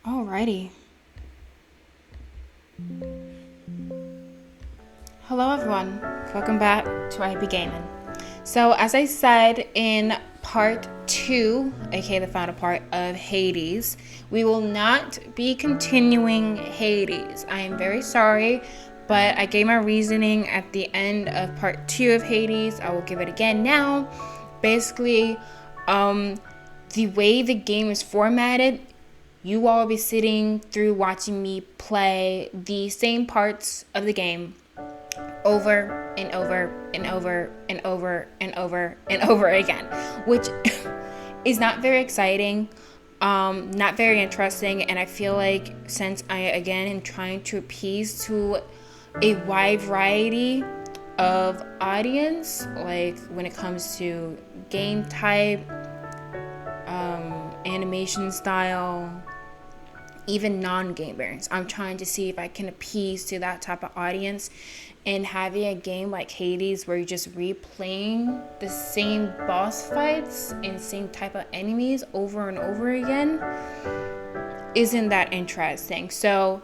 Alrighty. Hello everyone. Welcome back to IP Gaming. So as I said in part 2, aka the final part of Hades, we will not be continuing Hades. I am very sorry, but I gave my reasoning at the end of part 2 of Hades. I will give it again now. Basically, the way the game is formatted, you all will be sitting through watching me play the same parts of the game over and over and over and over and over and over again, which is not very exciting, not very interesting. And I feel like since I again am trying to appease to a wide variety of audience, like when it comes to game type, animation style, even non-gamers, I'm trying to see if I can appease to that type of audience. And having a game like Hades where you're just replaying the same boss fights and same type of enemies over and over again isn't that interesting. So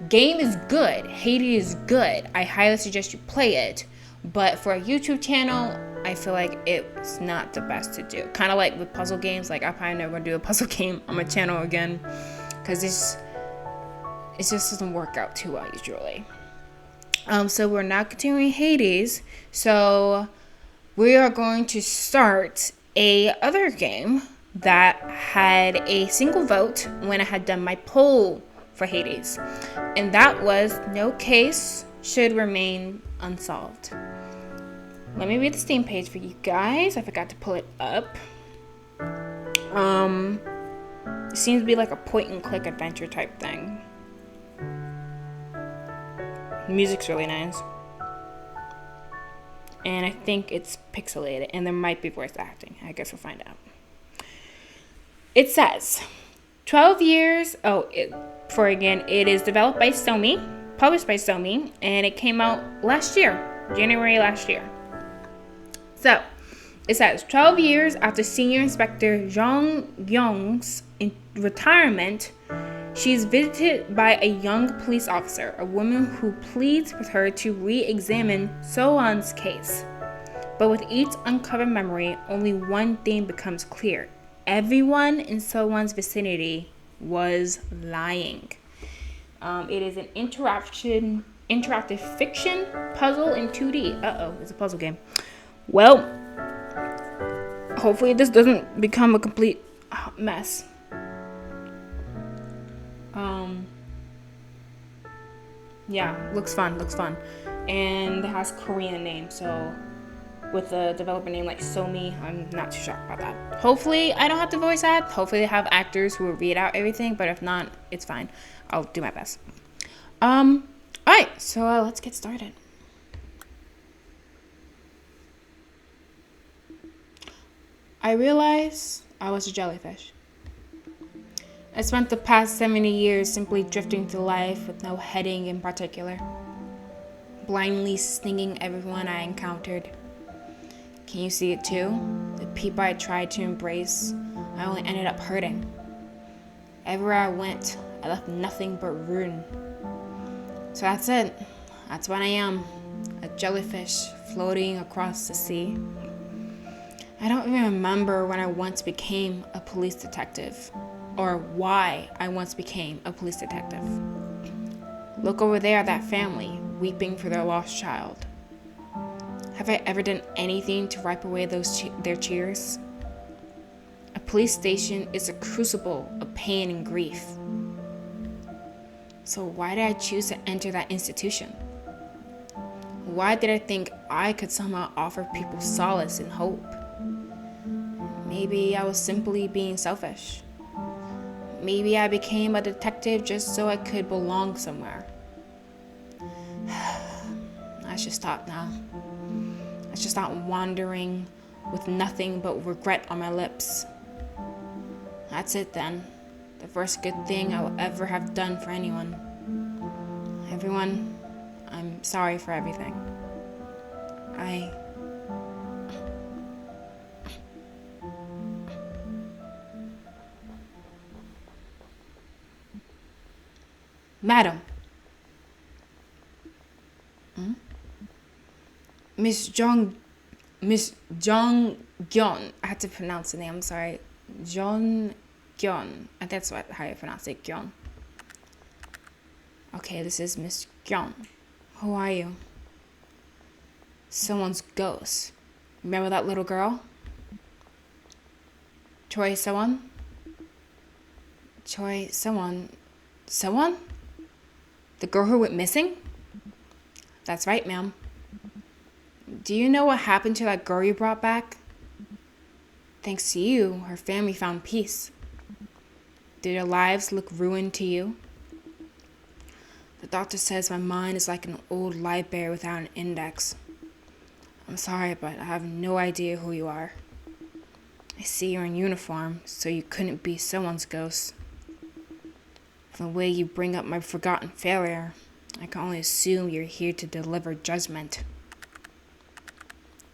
game is good, Hades is good, I highly suggest you play it, but for a YouTube channel I feel like it's not the best to do. Kind of like with puzzle games, like I probably never gonna do a puzzle game on my channel again because it just doesn't work out too well usually. So we're not continuing Hades. So we are going to start a other game that had a single vote when I had done my poll for Hades. And that was no case should remain unsolved. Let me read the Steam page for you guys. I forgot to pull it up. It seems to be like a point and click adventure type thing. The music's really nice. And I think it's pixelated, and there might be voice acting. I guess we'll find out. It says 12 years. It is developed by Sony, published by Sony, and it came out last year, January last year. So it says 12 years after Senior Inspector Zhang Yong's retirement, she is visited by a young police officer, a woman who pleads with her to re-examine So-won's case. But with each uncovered memory, only one thing becomes clear. Everyone in So-won's vicinity was lying. It is an interactive fiction puzzle in 2D. It's a puzzle game. Well, hopefully this doesn't become a complete mess. Yeah, looks fun. And it has Korean name, so with a developer name like Sony, I'm not too shocked about that. Hopefully I don't have to voice act. Hopefully they have actors who will read out everything, but if not, it's fine. I'll do my best. Alright, so let's get started. I realized I was a jellyfish. I spent the past 70 years simply drifting through life with no heading in particular, blindly stinging everyone I encountered. Can you see it too? The people I tried to embrace, I only ended up hurting. Everywhere I went, I left nothing but ruin. So that's it. That's what I am, a jellyfish floating across the sea. I don't even remember when I once became a police detective, or why I once became a police detective. Look over there at that family, weeping for their lost child. Have I ever done anything to wipe away their tears? A police station is a crucible of pain and grief. So why did I choose to enter that institution? Why did I think I could somehow offer people solace and hope? Maybe I was simply being selfish. Maybe I became a detective just so I could belong somewhere. I should stop now. I should stop wandering with nothing but regret on my lips. That's it then. The first good thing I will ever have done for anyone. Everyone, I'm sorry for everything. Madam. Miss Jong Gyeon. I had to pronounce the name. I'm sorry. Jong Gyeon. That's how you pronounce it. Gyeon. Okay, this is Miss Gyeon. Who are you? Someone's ghost. Remember that little girl? Choi someone? Choi someone? Someone? The girl who went missing? That's right, ma'am. Do you know what happened to that girl you brought back? Thanks to you, her family found peace. Did their lives look ruined to you? The doctor says my mind is like an old library without an index. I'm sorry, but I have no idea who you are. I see you're in uniform, so you couldn't be someone's ghost. From the way you bring up my forgotten failure, I can only assume you're here to deliver judgment.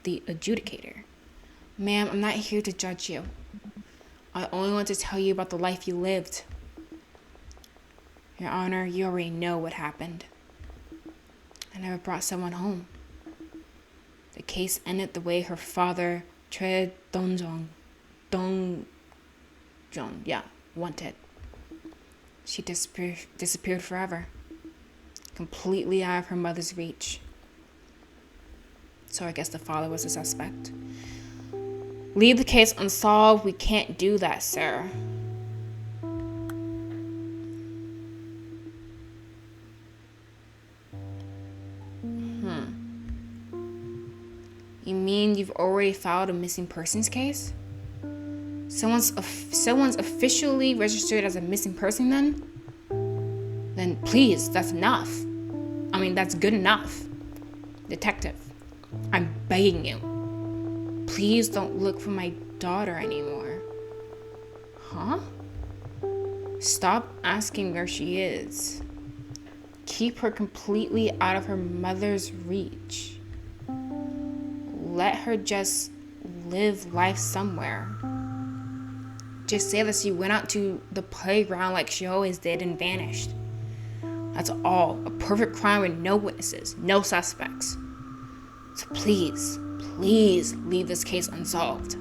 The adjudicator. Ma'am, I'm not here to judge you. I only want to tell you about the life you lived. Your Honor, you already know what happened. I never brought someone home. The case ended the way her father, Choi Dong-jong, wanted. She disappeared forever, completely out of her mother's reach. So I guess the father was a suspect. Leave the case unsolved. We can't do that, sir. You mean you've already filed a missing persons case? Someone's officially registered as a missing person then? Then please, that's enough. I mean, that's good enough. Detective, I'm begging you. Please don't look for my daughter anymore. Huh? Stop asking where she is. Keep her completely out of her mother's reach. Let her just live life somewhere. Just say that she went out to the playground like she always did and vanished. That's all. A perfect crime with no witnesses, no suspects. So please leave this case unsolved.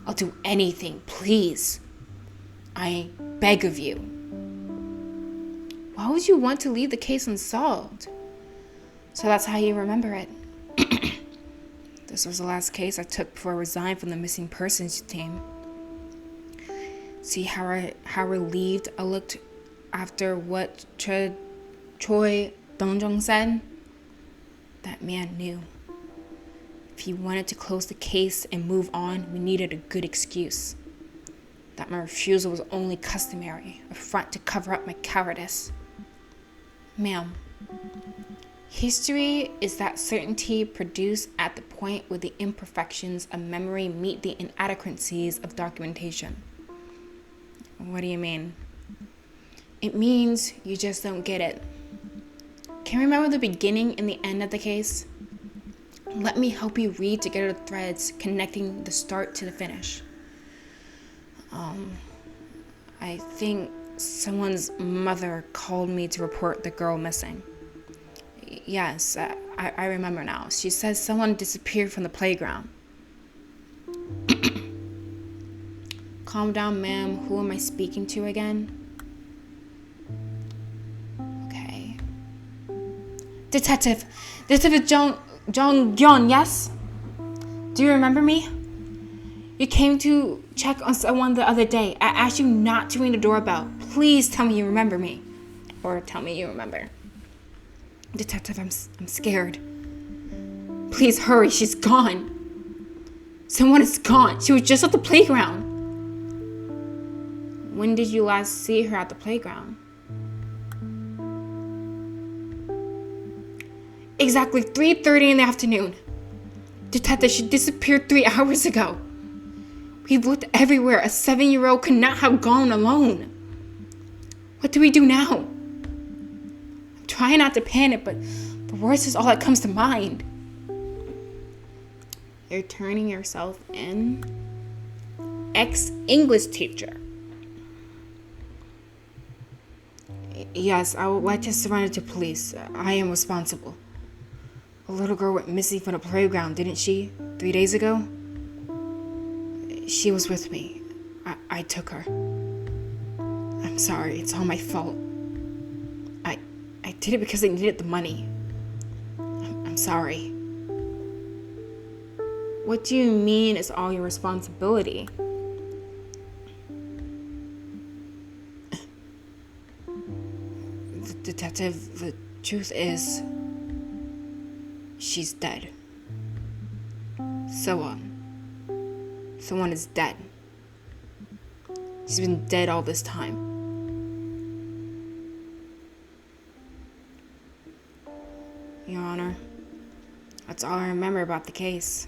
I'll do anything, please. I beg of you. Why would you want to leave the case unsolved? So that's how you remember it. This was the last case I took before I resigned from the missing persons team. See how relieved I looked after what Choi Dong-jong said? That man knew. If he wanted to close the case and move on, we needed a good excuse. That my refusal was only customary, a front to cover up my cowardice. Ma'am, history is that certainty produced at the point where the imperfections of memory meet the inadequacies of documentation. What do you mean? It means you just don't get it. Can you remember the beginning and the end of the case? Let me help you read together the threads connecting the start to the finish. I think someone's mother called me to report the girl missing. Yes, I remember now. She says someone disappeared from the playground. Calm down, ma'am. Who am I speaking to again? Okay. Detective Jong-gyun, yes? Do you remember me? You came to check on someone the other day. I asked you not to ring the doorbell. Please tell me you remember me. Or tell me you remember. Detective, I'm scared. Please hurry, she's gone. Someone is gone. She was just at the playground. When did you last see her at the playground? Exactly 3:30 in the afternoon. Detective, she disappeared 3 hours ago. We've looked everywhere. A 7-year-old could not have gone alone. What do we do now? I'm trying not to panic, but the worst is all that comes to mind. You're turning yourself in? Ex-English teacher. Yes, I would like to surrender to police. I am responsible. A little girl went missing from the playground, didn't she? 3 days ago? She was with me. I took her. I'm sorry, it's all my fault. I did it because I needed the money. I'm sorry. What do you mean it's all your responsibility? Detective, the truth is, she's dead. Someone is dead. She's been dead all this time. Your Honor, that's all I remember about the case.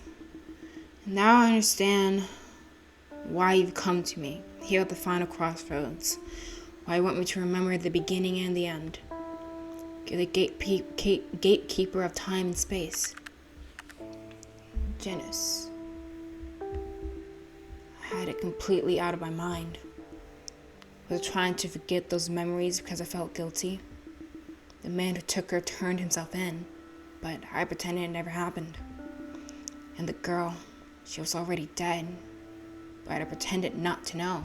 Now I understand why you've come to me, here at the final crossroads. Why you want me to remember the beginning and the end. You're the gatekeeper of time and space. Janice. I had it completely out of my mind. I was trying to forget those memories because I felt guilty. The man who took her turned himself in, but I pretended it never happened. And the girl, she was already dead, but I pretended not to know.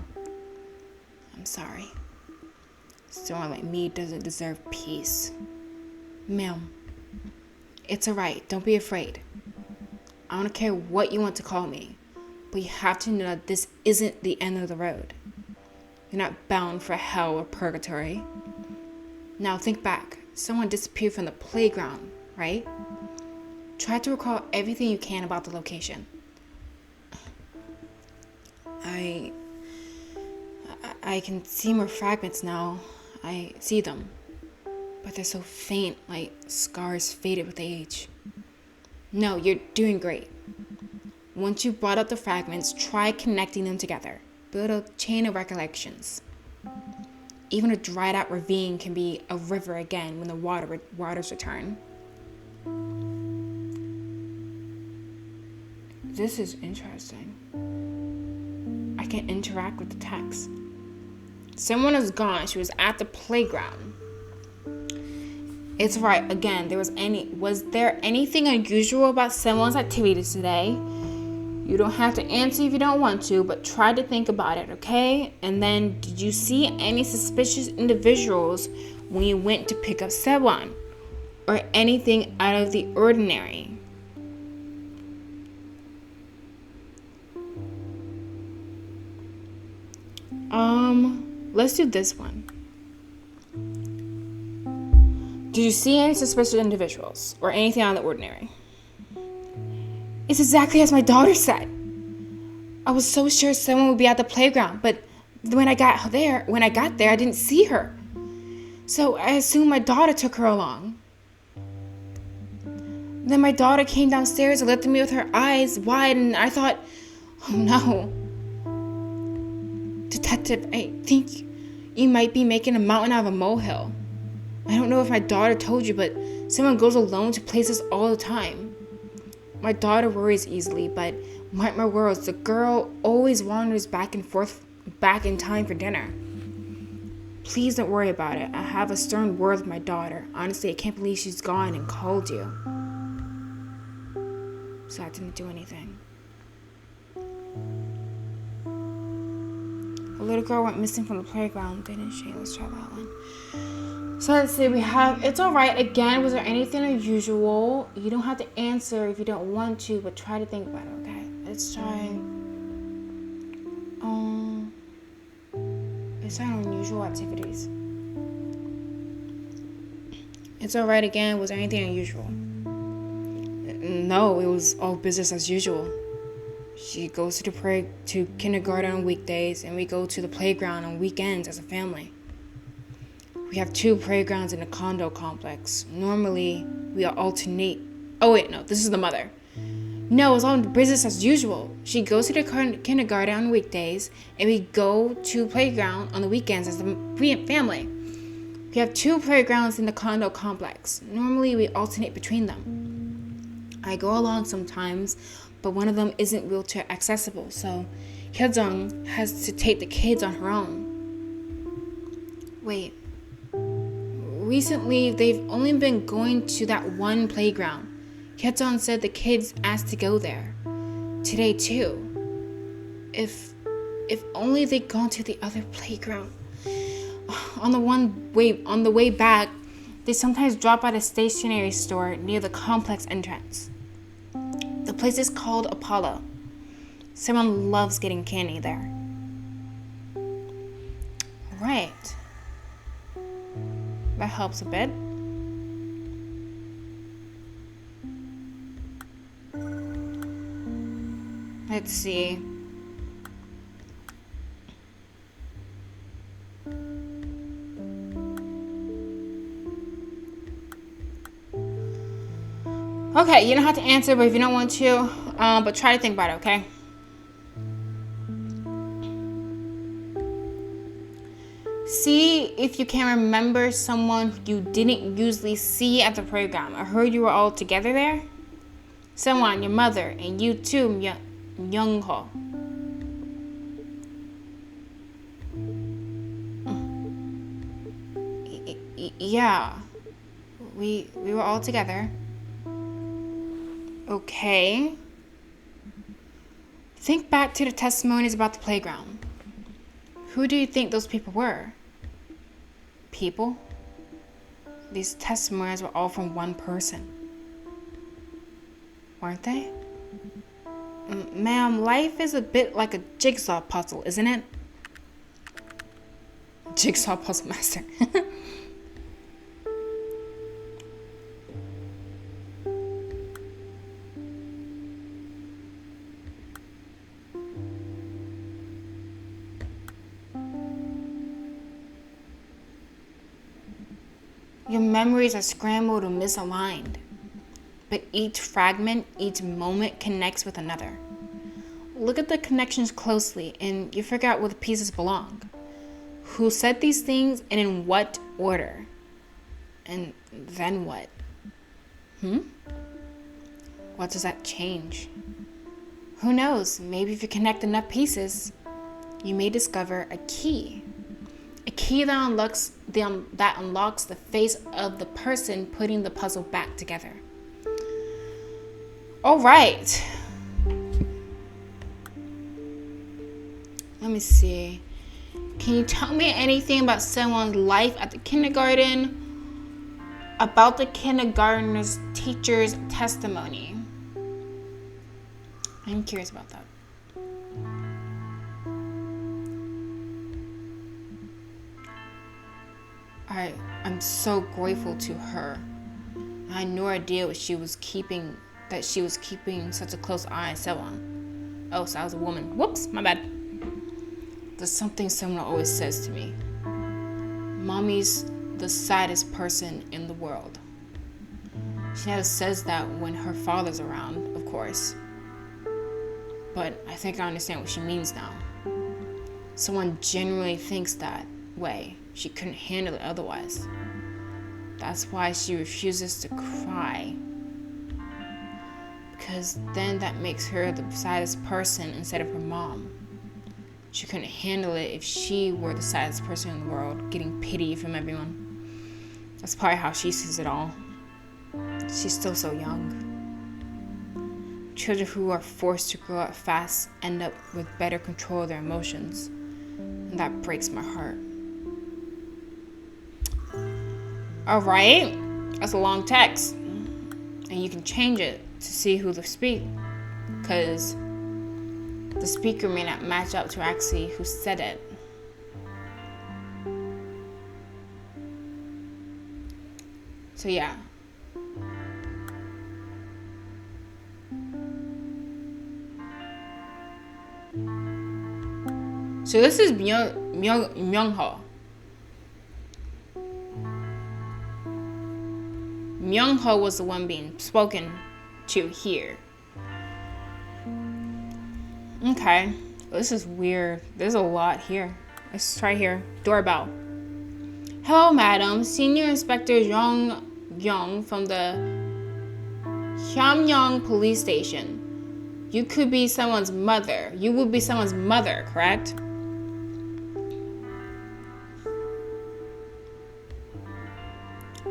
I'm sorry. Someone like me doesn't deserve peace. Ma'am, it's alright. Don't be afraid. I don't care what you want to call me, but you have to know that this isn't the end of the road. You're not bound for hell or purgatory. Now think back. Someone disappeared from the playground, right? Try to recall everything you can about the location. I can see more fragments now. I see them. But they're so faint, like scars faded with age. No, you're doing great. Once you brought up the fragments, try connecting them together. Build a chain of recollections. Even a dried out ravine can be a river again when the waters return. This is interesting. I can interact with the text. Someone is gone. She was at the playground. It's right. Again, was there anything unusual about someone's activities today? You don't have to answer if you don't want to, but try to think about it, okay? And then, did you see any suspicious individuals when you went to pick up Sewan? Or anything out of the ordinary? Let's do this one. Did you see any suspicious individuals or anything out of the ordinary? It's exactly as my daughter said. I was so sure someone would be at the playground, but when I got there, I didn't see her. So I assumed my daughter took her along. Then my daughter came downstairs and looked at me with her eyes wide, and I thought, oh no. Detective, I think you might be making a mountain out of a molehill. I don't know if my daughter told you, but someone goes alone to places all the time. My daughter worries easily, but mark my words, the girl always wanders back and forth, back in time for dinner. Please don't worry about it. I have a stern word with my daughter. Honestly, I can't believe she's gone and called you. So I didn't do anything. A little girl went missing from the playground, didn't she? Let's try that one. So let's see, it's alright. Again, was there anything unusual? You don't have to answer if you don't want to, but try to think about it, okay? Let's try unusual activities. It's alright again. Was there anything unusual? No, it was all business as usual. She goes to kindergarten on weekdays, and we go to the playground on weekends as a family. We have 2 playgrounds in a condo complex. Normally, we alternate. Oh wait, no, this is the mother. No, it's all business as usual. She goes to the kindergarten on weekdays, and we go to playground on the weekends as a family. We have 2 playgrounds in the condo complex. Normally, we alternate between them. I go along sometimes, but one of them isn't wheelchair accessible, so Hyojung has to take the kids on her own. Wait, recently they've only been going to that one playground. Keton said the kids asked to go there. Today too. If only they'd gone to the other playground. On the way back, they sometimes drop at a stationery store near the complex entrance. The place is called Apollo. Someone loves getting candy there. Right. That helps a bit. Let's see. Okay, you don't have to answer, but if you don't want to, but try to think about it, okay? See if you can remember someone you didn't usually see at the program. I heard you were all together there. Someone, your mother, and you too, Young-ho. Yeah, we were all together. Okay. Think back to the testimonies about the playground. Who do you think those people were? People? These testimonies were all from one person. Weren't they? Ma'am, life is a bit like a jigsaw puzzle, isn't it? Jigsaw puzzle master. Your memories are scrambled or misaligned, but each fragment, each moment connects with another. Look at the connections closely and you figure out where the pieces belong. Who said these things and in what order? And then what? What does that change? Who knows? Maybe if you connect enough pieces, you may discover a key. A key that unlocks the face of the person putting the puzzle back together. All right. Let me see. Can you tell me anything about someone's life at the kindergarten? About the kindergartner's teacher's testimony. I'm curious about that. I'm so grateful to her. I had no idea that she was keeping such a close eye on someone. Oh, so I was a woman. Whoops, my bad. There's something someone always says to me. Mommy's the saddest person in the world. She never says that when her father's around, of course. But I think I understand what she means now. Someone genuinely thinks that way. She couldn't handle it otherwise. That's why she refuses to cry. Because then that makes her the saddest person instead of her mom. She couldn't handle it if she were the saddest person in the world, getting pity from everyone. That's probably how she sees it all. She's still so young. Children who are forced to grow up fast end up with better control of their emotions. And that breaks my heart. Alright, that's a long text. And you can change it to see who they speak. Because the speaker may not match up to actually who said it. So yeah. So this is Myung-ho. Myung-ho was the one being spoken to here. Okay, this is weird. There's a lot here. Let's try here. Doorbell. Hello, madam. Senior Inspector Young from the Hyamyong Police Station. You could be someone's mother. You would be someone's mother, correct?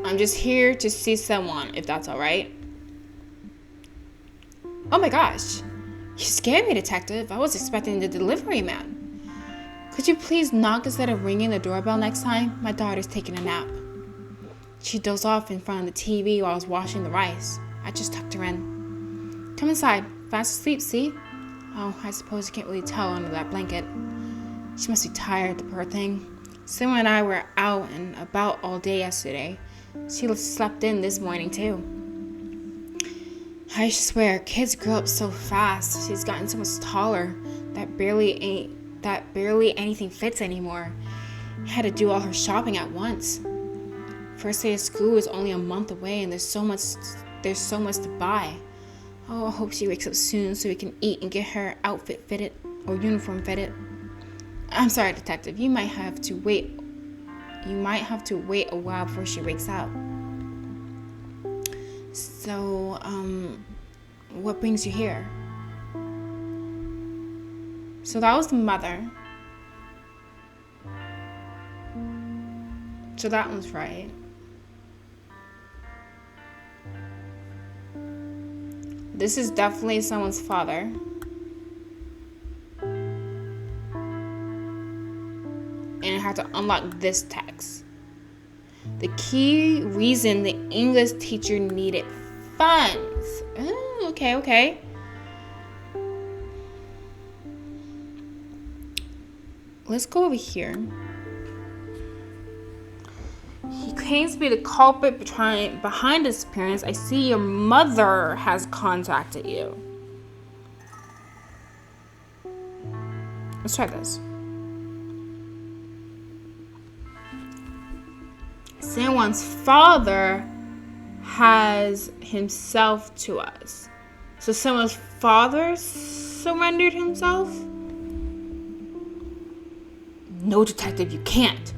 I'm just here to see someone, if that's all right. Oh my gosh. You scared me, detective. I was expecting the delivery man. Could you please knock instead of ringing the doorbell next time? My daughter's taking a nap. She dozed off in front of the TV while I was washing the rice. I just tucked her in. Come inside. Fast asleep, see? Oh, I suppose you can't really tell under that blanket. She must be tired, the poor thing. Simon and I were out and about all day yesterday. She slept in this morning, too. I swear, kids grow up so fast. She's gotten so much taller that barely anything fits anymore. Had to do all her shopping at once. First day of school is only a month away, and there's so much to buy. Oh, I hope she wakes up soon so we can eat and get her outfit fitted or uniform fitted. I'm sorry, detective. You might have to wait a while before she wakes up. So, what brings you here? So that was the mother. So that one's right. This is definitely someone's father. And I have to unlock this text. The key reason the English teacher needed funds. Oh, okay. Let's go over here. He claims to be the culprit behind this appearance. I see your mother has contacted you. Let's try this. Someone's father has himself to us. So someone's father surrendered himself? No, detective, you can't.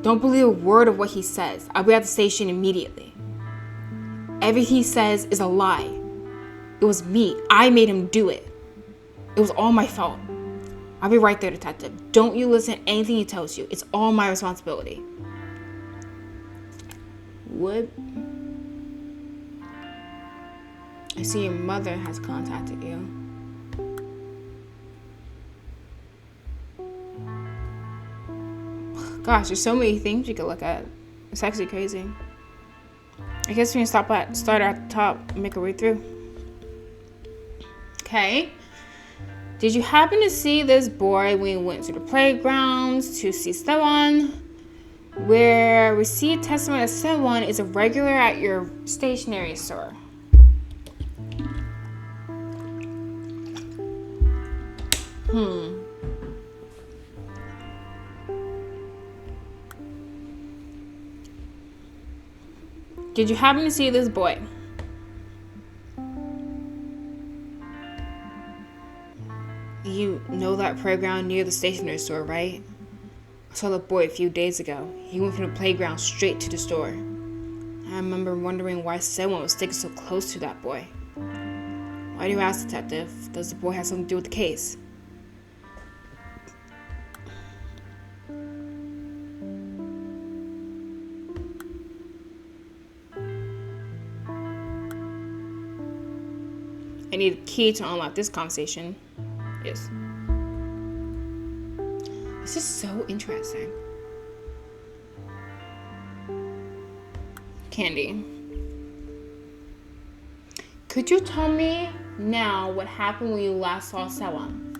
Don't believe a word of what he says. I'll be at the station immediately. Everything he says is a lie. It was me. I made him do it. It was all my fault. I'll be right there, detective. Don't you listen to anything he tells you. It's all my responsibility. What? I see your mother has contacted you. Gosh, there's so many things you could look at. It's actually crazy. I guess we can start at the top and make our way through. Okay. Did you happen to see this boy when you went to the playgrounds to see someone? Where received testimony that someone is a regular at your stationery store. Did you happen to see this boy? You know that playground near the stationery store, right? I saw the boy a few days ago. He went from the playground straight to the store. I remember wondering why someone was sticking so close to that boy. Why do you ask, detective? Does the boy have something to do with the case? I need a key to unlock this conversation. Yes. This is so interesting. Candy. Could you tell me now what happened when you last saw Sewan?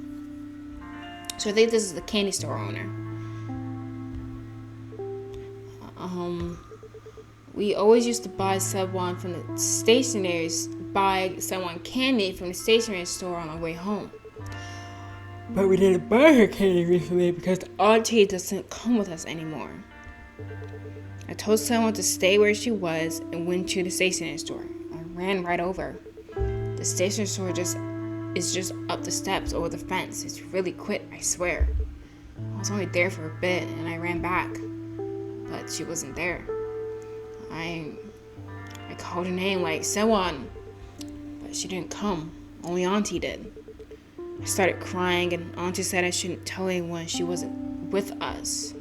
So I think this is the candy store owner. We always used to buy Sewan from the candy from the stationery store on our way home. But we didn't buy her candy recently because the auntie doesn't come with us anymore. I told someone to stay where she was and went to the stationery store. I ran right over. The stationery store is just up the steps over the fence. It's really quick, I swear. I was only there for a bit and I ran back, but she wasn't there. I called her name like Sewan, but she didn't come. Only auntie did. I started crying and auntie said I shouldn't tell anyone she wasn't with us.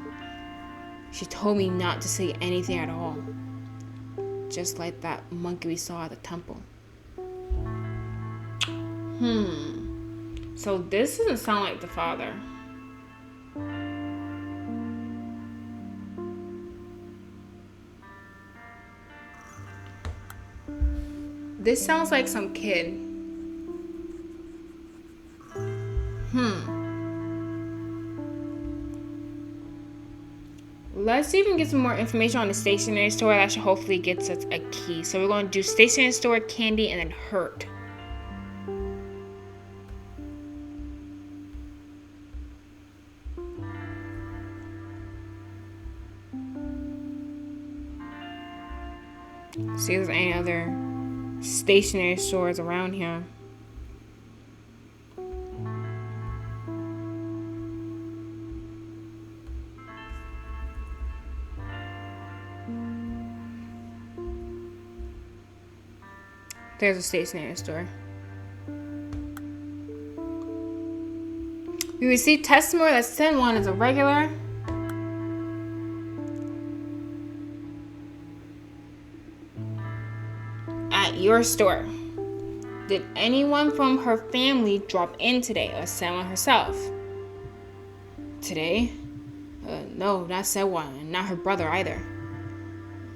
She told me not to say anything at all. Just like that monkey we saw at the temple. So this doesn't sound like the father. This sounds like some kid. Let's even get some more information on the stationery store. That should hopefully get us a key. So we're going to do stationery store, candy, and then hurt. See if there's any other stationery stores around here. There's a stationery store. We received testimony that San Juan is a regular at your store. Did anyone from her family drop in today, or San Juan herself? Today? No, not San Juan, and not her brother either.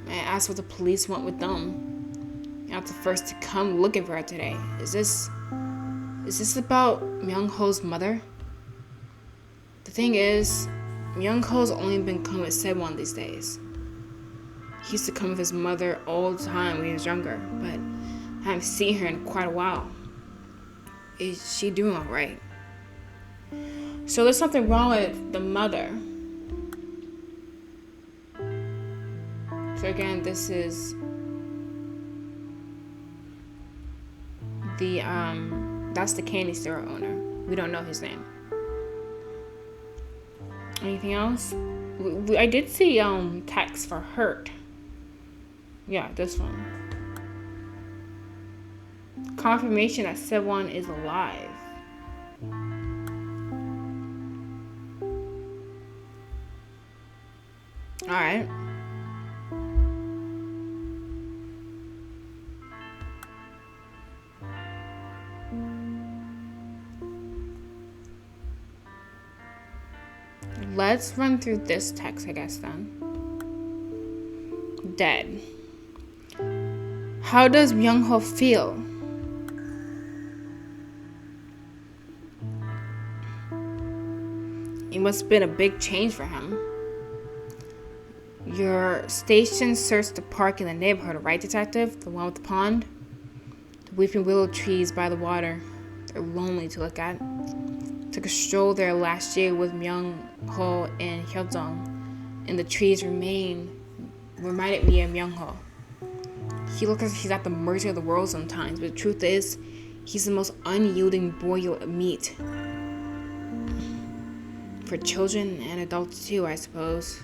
I asked what the police want with them. Not the first to come looking for her today. Is this about Myung-ho's mother? The thing is, Myung-ho's only been coming with Saewon these days. He used to come with his mother all the time when he was younger, but I haven't seen her in quite a while. Is she doing alright? So there's something wrong with the mother. So again, this is that's the candy store owner. We don't know his name. Anything else? I did see text for hurt. Yeah, this one. Confirmation that Saewon is alive. Alright. Let's run through this text, I guess, then. Dead. How does Myung-ho feel? It must have been a big change for him. Your station searched the park in the neighborhood, right, detective? The one with the pond? The weeping willow trees by the water. They're lonely to look at. Took a stroll there last year with Myung-ho and Hyojong, and the trees reminded me of Myung-ho. He looks like he's at the mercy of the world sometimes, but the truth is, he's the most unyielding boy you'll meet. For children and adults too, I suppose.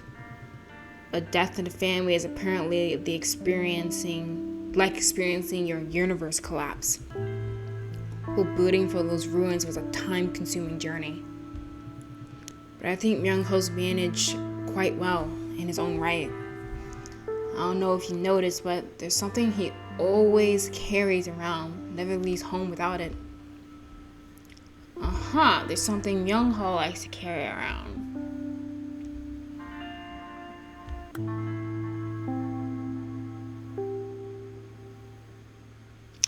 A death in the family is apparently experiencing your universe collapse. Booting for those ruins was a time-consuming journey. But I think Myung-ho's managed quite well in his own right. I don't know if you noticed, but there's something he always carries around, never leaves home without it. There's something Myung-ho likes to carry around.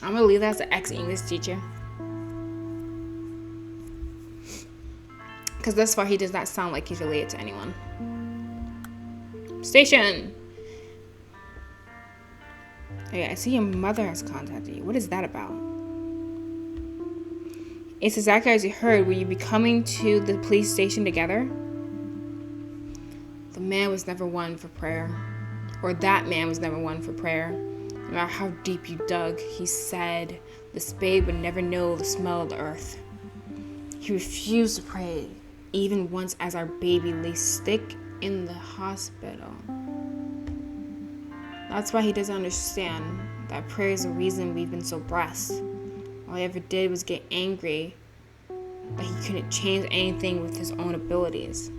I'm gonna leave that as an ex-English teacher. Because thus far he does not sound like he's related to anyone. Station! Okay, I see your mother has contacted you. What is that about? It's exactly as you heard. Will you be coming to the police station together? The man was never one for prayer. Or that man was never one for prayer. No matter how deep you dug, he said the spade would never know the smell of the earth. He refused to pray, even once as our baby lay sick in the hospital. That's why he doesn't understand that prayer is the reason we've been so blessed. All he ever did was get angry that he couldn't change anything with his own abilities.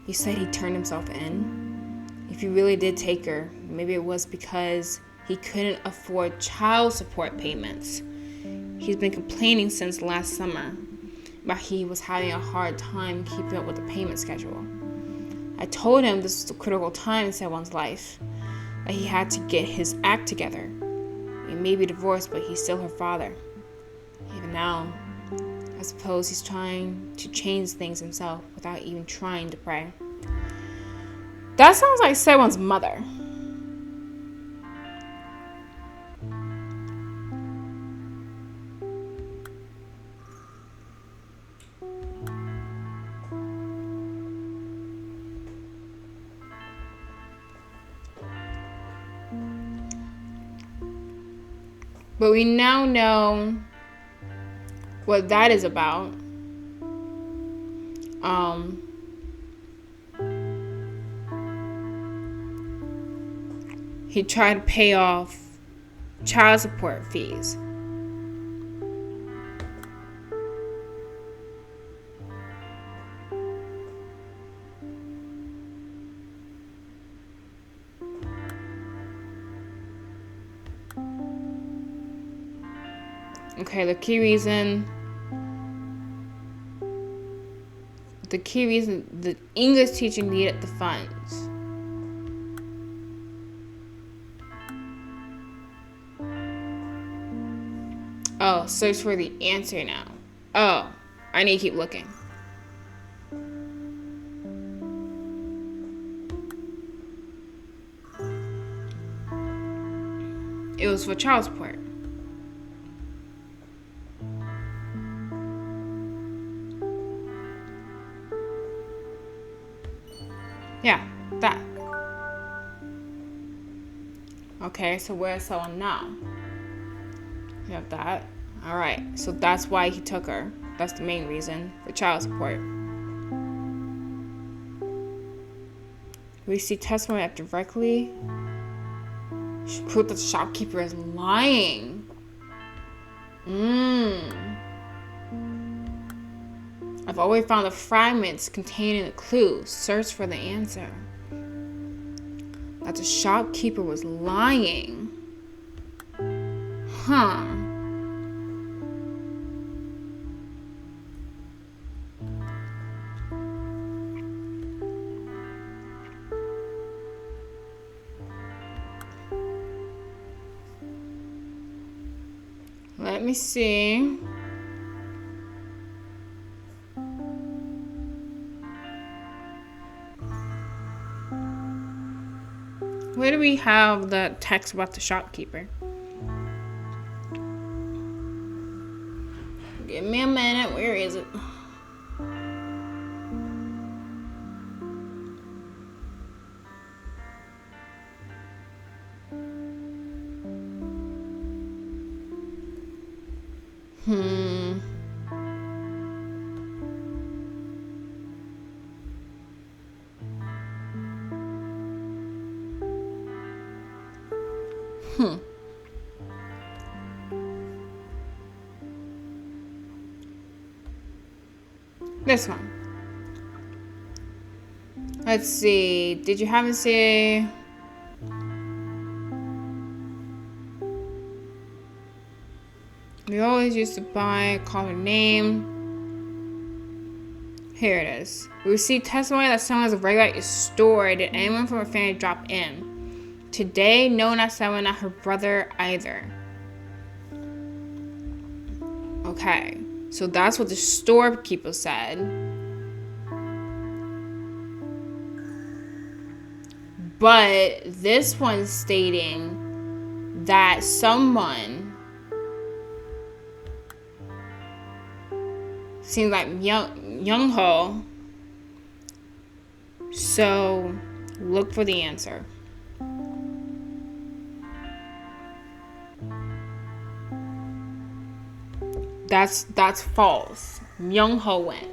You said he turned himself in. If he really did take her, maybe it was because he couldn't afford child support payments. He's been complaining since last summer about he was having a hard time keeping up with the payment schedule. I told him this was a critical time in someone's life, that he had to get his act together. He may be divorced, but he's still her father. Even now, I suppose he's trying to change things himself without even trying to pray. That sounds like someone's mother. But we now know what that is about. He tried to pay off child support fees. Okay, the key reason the English teacher needed the funds. Oh, search for the answer now. Oh, I need to keep looking. It was for child support. Yeah, that. Okay, so where's someone now? You have that. Alright, so that's why he took her. That's the main reason for child support. We see testimony that directly should prove that the shopkeeper is lying. I've always found the fragments containing the clue. Search for the answer. That the shopkeeper was lying. Huh. Let me see. Where do we have the text about the shopkeeper? Give me a minute. Where is it? This one. Let's see. Did you happen to see? We always used to buy, call her name. Here it is. We received testimony that someone as a regular at your store. Did anyone from her family drop in? Today, no one has someone not her brother either. Okay. So that's what the storekeeper said. But this one's stating that someone seems like Young Ho. So look for the answer. That's false. Young Ho went.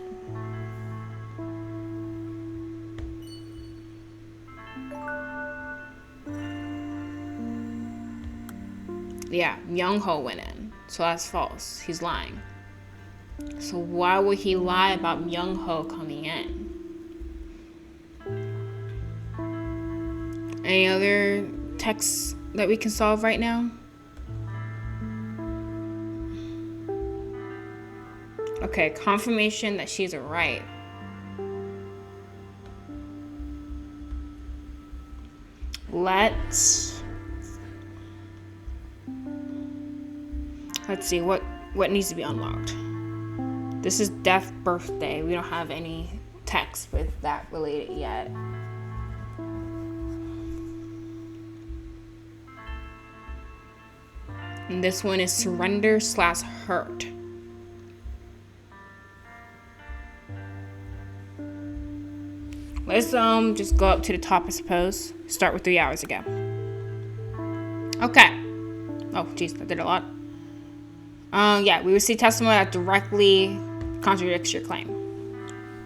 Yeah, Young Ho went in. So that's false. He's lying. So why would he lie about Young Ho coming in? Any other texts that we can solve right now? Okay, confirmation that she's right. Let's see what needs to be unlocked. This is death birthday. We don't have any text with that related yet. And this one is surrender/hurt. Let's just go up to the top, I suppose. Start with 3 hours ago. Okay. Oh, jeez, I did a lot. Yeah, we received testimony that directly contradicts your claim.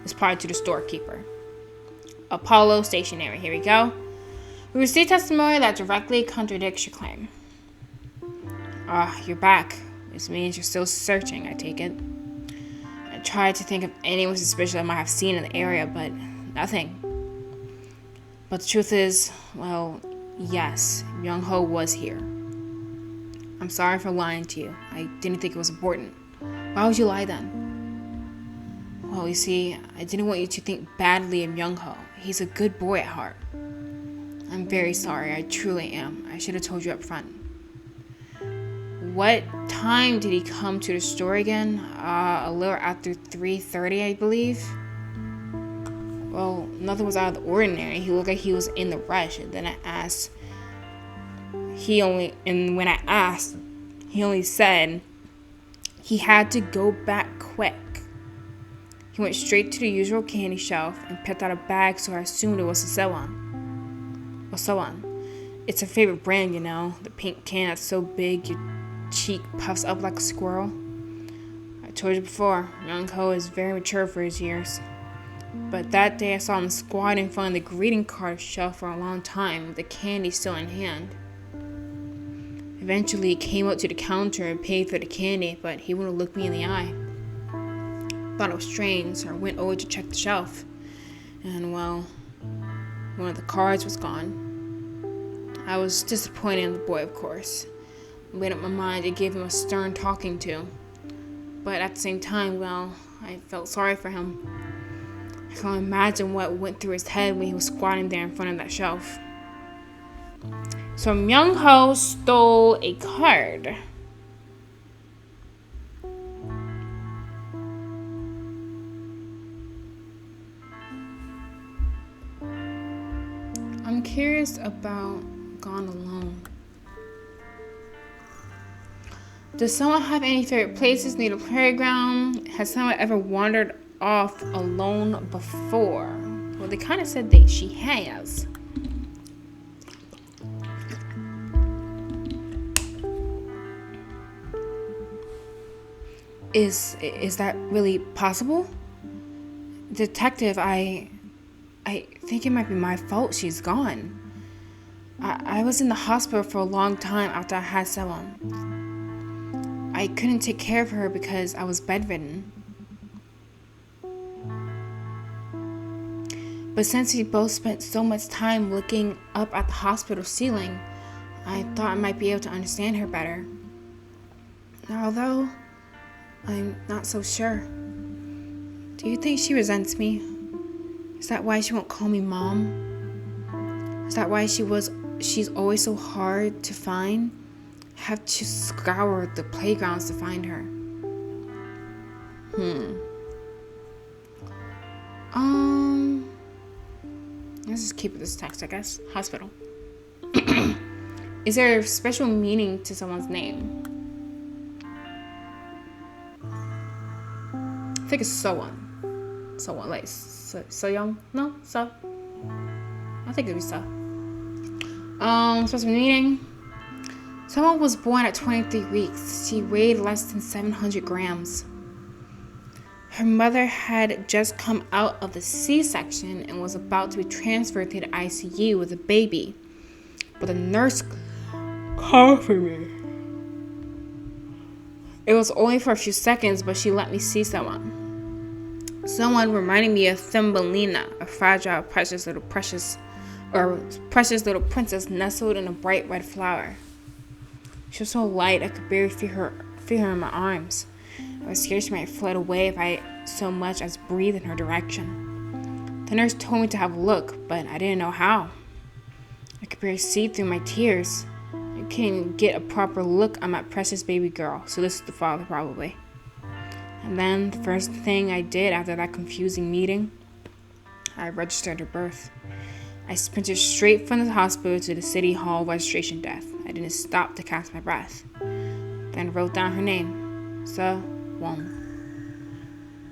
It's probably to the storekeeper. Apollo Stationery. Here we go. We received testimony that directly contradicts your claim. You're back. This means you're still searching, I take it. I tried to think of anyone suspicious I might have seen in the area, but nothing. But the truth is, well, yes, Young-ho was here. I'm sorry for lying to you. I didn't think it was important. Why would you lie then? Well, you see, I didn't want you to think badly of Young-ho. He's a good boy at heart. I'm very sorry. I truly am. I should have told you up front. What time did he come to the store again? A little after 3:30, I believe. Well, nothing was out of the ordinary. He looked like he was in the rush. And then I asked. When I asked, he only said he had to go back quick. He went straight to the usual candy shelf and picked out a bag, so I assumed it was a Sewon. It's a favorite brand, you know. The pink can that's so big your cheek puffs up like a squirrel. I told you before, Young-ho is very mature for his years. But that day I saw him squat in front of the greeting card shelf for a long time, with the candy still in hand. Eventually, he came up to the counter and paid for the candy, but he wouldn't look me in the eye. Thought it was strange, so I went over to check the shelf. And, well, one of the cards was gone. I was disappointed in the boy, of course. I made up my mind to give him a stern talking to. But at the same time, well, I felt sorry for him. I can only imagine what went through his head when he was squatting there in front of that shelf. So Young-ho stole a card. I'm curious about Gone Alone. Does someone have any favorite places near the playground? Has someone ever wandered off alone before? Well, they kind of said that she has. Is that really possible? Detective, I think it might be my fault she's gone. I was in the hospital for a long time after I had Sewon. I couldn't take care of her because I was bedridden. But since we both spent so much time looking up at the hospital ceiling, I thought I might be able to understand her better. Although I'm not so sure. Do you think she resents me? Is that why she won't call me Mom? Is that why she's always so hard to find? I have to scour the playgrounds to find her. Let's just keep this text, I guess. Hospital. Is there a special meaning to someone's name? I think it's Sewon. Sewon, like So-young? No? So? I think it'd be So. Special meaning. Someone was born at 23 weeks. She weighed less than 700 grams. Her mother had just come out of the C-section and was about to be transferred to the ICU with a baby. But the nurse called for me. It was only for a few seconds, but she let me see someone. Someone reminding me of Thumbelina, a fragile, precious little precious or precious little princess nestled in a bright red flower. She was so light I could barely feel her in my arms. I was scared she might float away if I so much as breathed in her direction. The nurse told me to have a look, but I didn't know how. I could barely see through my tears. I couldn't even get a proper look at my precious baby girl, so this is the father probably. And then the first thing I did after that confusing meeting, I registered her birth. I sprinted straight from the hospital to the city hall registration desk. I didn't stop to catch my breath. Then wrote down her name, Se-won.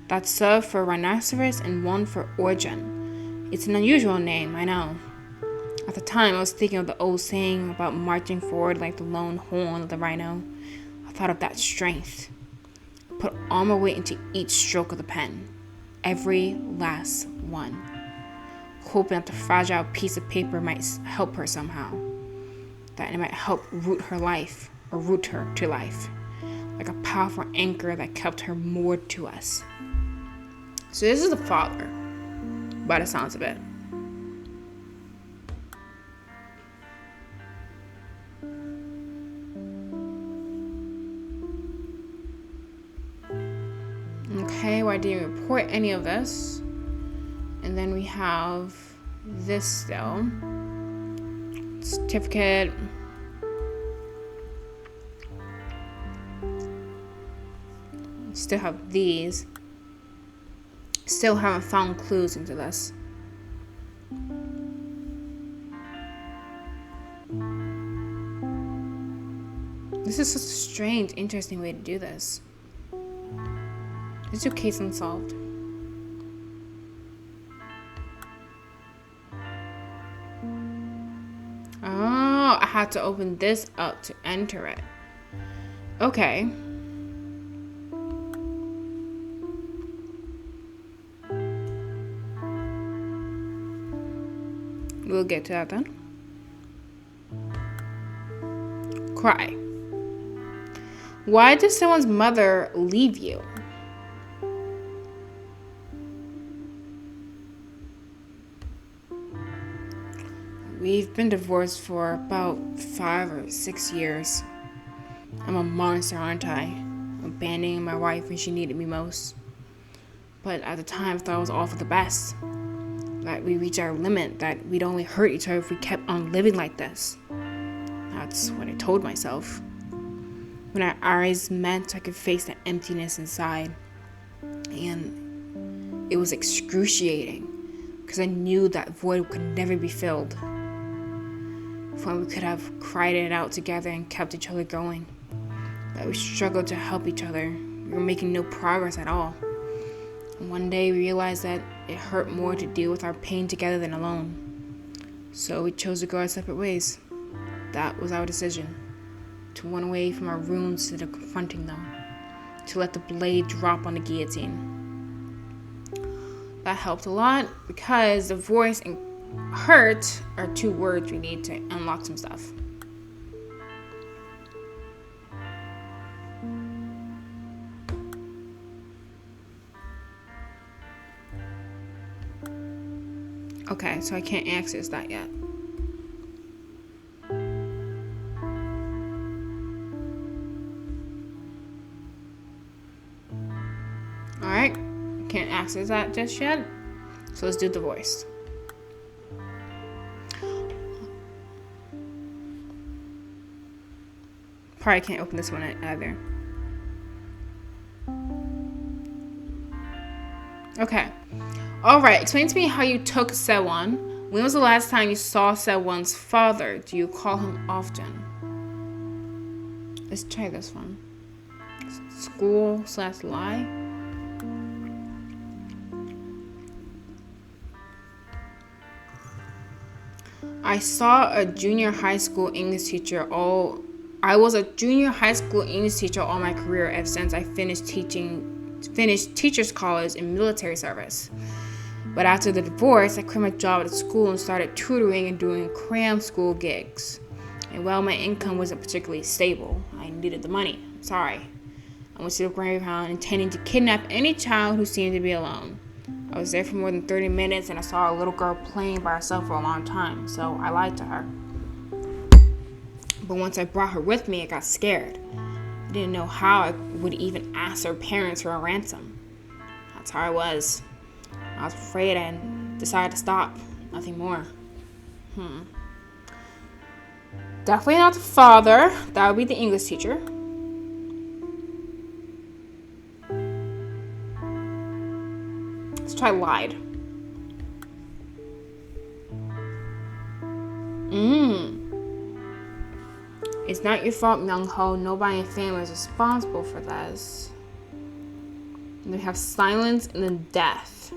That's Se for rhinoceros and Won for origin. It's an unusual name, I know. At the time, I was thinking of the old saying about marching forward like the lone horn of the rhino. I thought of that strength. I put all my weight into each stroke of the pen. Every last one. Hoping that the fragile piece of paper might help her somehow. That it might help root her to life. Like a powerful anchor that kept her moored to us. So this is the father, by the sounds of it. Okay, well, I didn't report any of this. And then we have this still. Certificate. Still have these. Still haven't found clues into this. This is such a strange, interesting way to do this. Is your case unsolved? Oh, I had to open this up to enter it. Okay. We'll get to that then. Cry. Why did someone's mother leave you? We've been divorced for about 5 or 6 years. I'm a monster, aren't I? Abandoning my wife when she needed me most. But at the time, I thought it was all for the best. That we reach our limit, that we'd only hurt each other if we kept on living like this. That's what I told myself. When our eyes met, I could face the emptiness inside. And it was excruciating, because I knew that void could never be filled. When we could have cried it out together and kept each other going. That we struggled to help each other. We were making no progress at all. And one day we realized that it hurt more to deal with our pain together than alone. So we chose to go our separate ways. That was our decision. To run away from our wounds instead of confronting them. To let the blade drop on the guillotine. That helped a lot because divorce and hurt are 2 words we need to unlock some stuff. Okay, so I can't access that yet. Alright, can't access that just yet. So let's do divorce. Probably can't open this one either. Okay. Alright, explain to me how you took Se-won. When was the last time you saw Se-won's father? Do you call him often? Let's try this one. School/lie. I saw a junior high school English teacher I was a junior high school English teacher all my career ever since I finished teacher's college and military service. But after the divorce, I quit my job at school and started tutoring and doing cram school gigs. And while my income wasn't particularly stable, I needed the money. Sorry. I went to the graveyard intending to kidnap any child who seemed to be alone. I was there for more than 30 minutes and I saw a little girl playing by herself for a long time, so I lied to her. But once I brought her with me, I got scared. I didn't know how I would even ask her parents for a ransom. That's how I was. I was afraid and decided to stop. Nothing more. Definitely not the father. That would be the English teacher. Let's try lied. It's not your fault, Myung-ho. Nobody in the family is responsible for this. And we have silence and then death.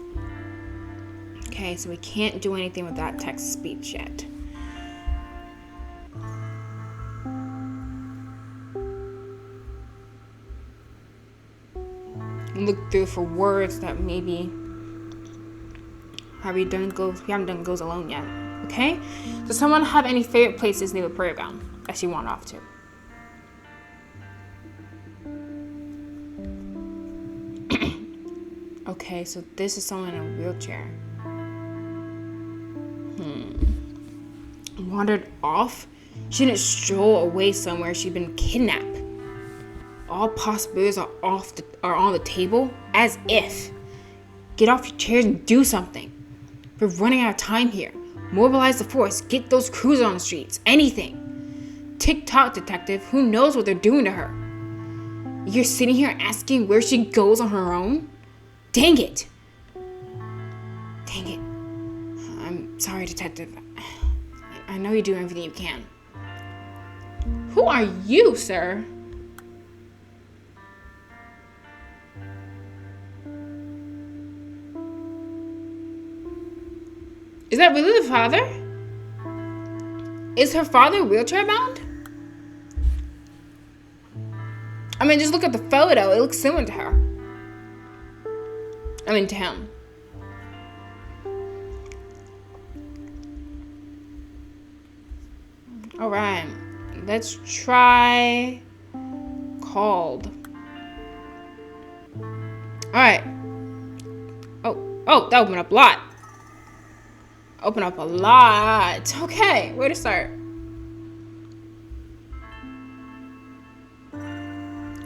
Okay, so we can't do anything with that text speech yet. Look through for words that maybe we haven't done goes alone yet. Okay? Does someone have any favorite places near the prayer ground that she went off to? Okay, so this is someone in a wheelchair. Wandered off? She didn't stroll away somewhere. She'd been kidnapped. All possibilities are on the table, as if. Get off your chairs and do something. We're running out of time here. Mobilize the force. Get those crews on the streets. Anything. Tick-tock, detective. Who knows what they're doing to her? You're sitting here asking where she goes on her own? Dang it. Dang it. I'm sorry, detective. I know you do everything you can. Who are you, sir? Is that really the father? Is her father wheelchair bound? I mean, just look at the photo. It looks similar to her. I mean, to him. All right. Let's try called. All right. Oh, that opened up a lot. Open up a lot. Okay, where to start?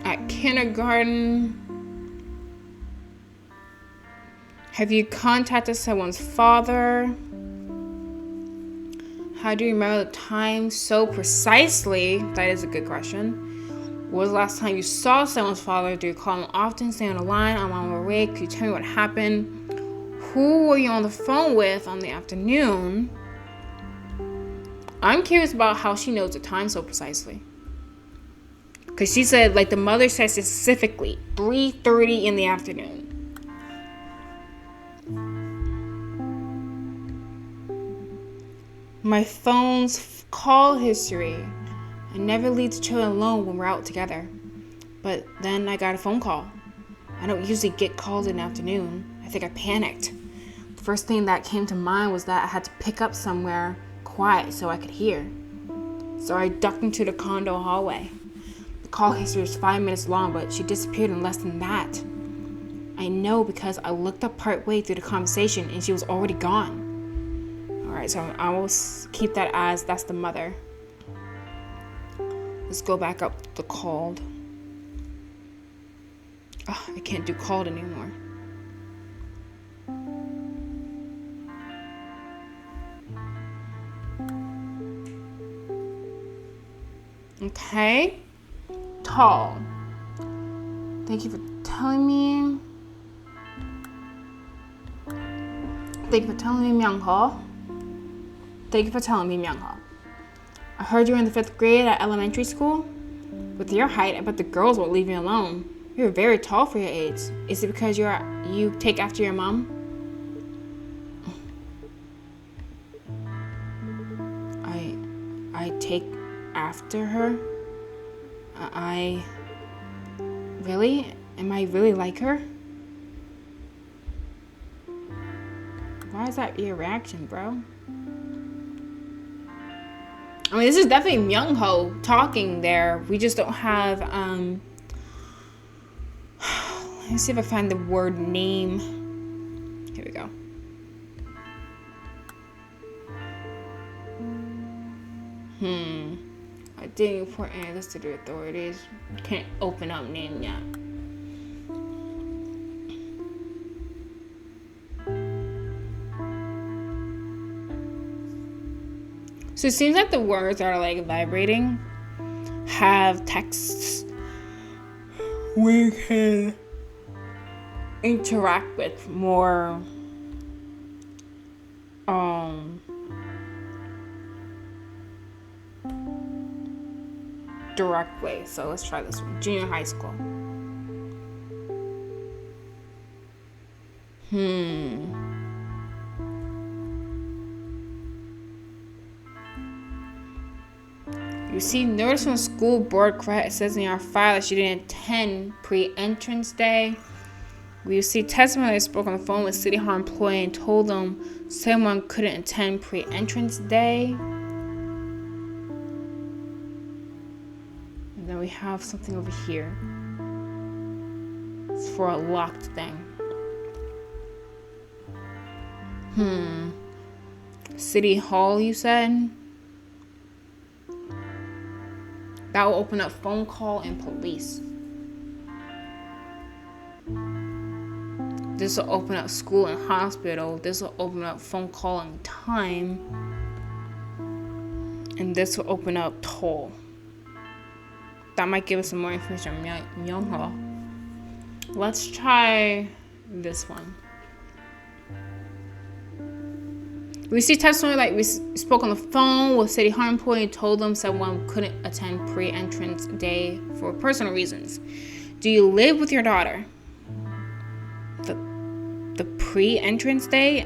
At kindergarten. Have you contacted someone's father? How do you remember the time so precisely? That is a good question. What was the last time you saw someone's father? Do you call him often? Stay on the line. I'm on my way. Could you tell me what happened? Who were you on the phone with on the afternoon? I'm curious about how she knows the time so precisely. Because she said, like the mother said specifically, 3:30 in the afternoon. My phone's call history. I never leave the children alone when we're out together. But then I got a phone call. I don't usually get calls in the afternoon. I think I panicked. The first thing that came to mind was that I had to pick up somewhere quiet so I could hear. So I ducked into the condo hallway. The call history was 5 minutes long, but she disappeared in less than that. I know because I looked up part way through the conversation and she was already gone. Alright, so I will keep that as that's the mother. Let's go back up the called. Oh, I can't do called anymore. Okay. Tall. Thank you for telling me. Thank you for telling me, Myung-ho. Thank you for telling me, Myung-ho. I heard you were in the 5th grade at elementary school. With your height, I bet the girls won't leave you alone. You're very tall for your age. Is it because you take after your mom? I take after her? Really? Am I really like her? Why is that your reaction, bro? I mean, this is definitely Myung-ho talking there. We just don't have, let me see if I find the word name. Here I didn't report any of this to the authorities. Can't open up name yet. So it seems like the words that are like vibrating have texts we can interact with more directly. So let's try this one. Junior high school. You see, notice on school board credit, it says in your file that she didn't attend pre-entrance day. We see testimony that spoke on the phone with City Hall employee and told them someone couldn't attend pre-entrance day. And then we have something over here. It's for a locked thing. City Hall, you said? That will open up phone call and police. This will open up school and hospital. This will open up phone call and time. And this will open up toll. That might give us some more information on Myung-ho. Let's try this one. We see testimony like we spoke on the phone with City Hall employee and told them someone couldn't attend pre-entrance day for personal reasons. Do you live with your daughter? The pre-entrance day?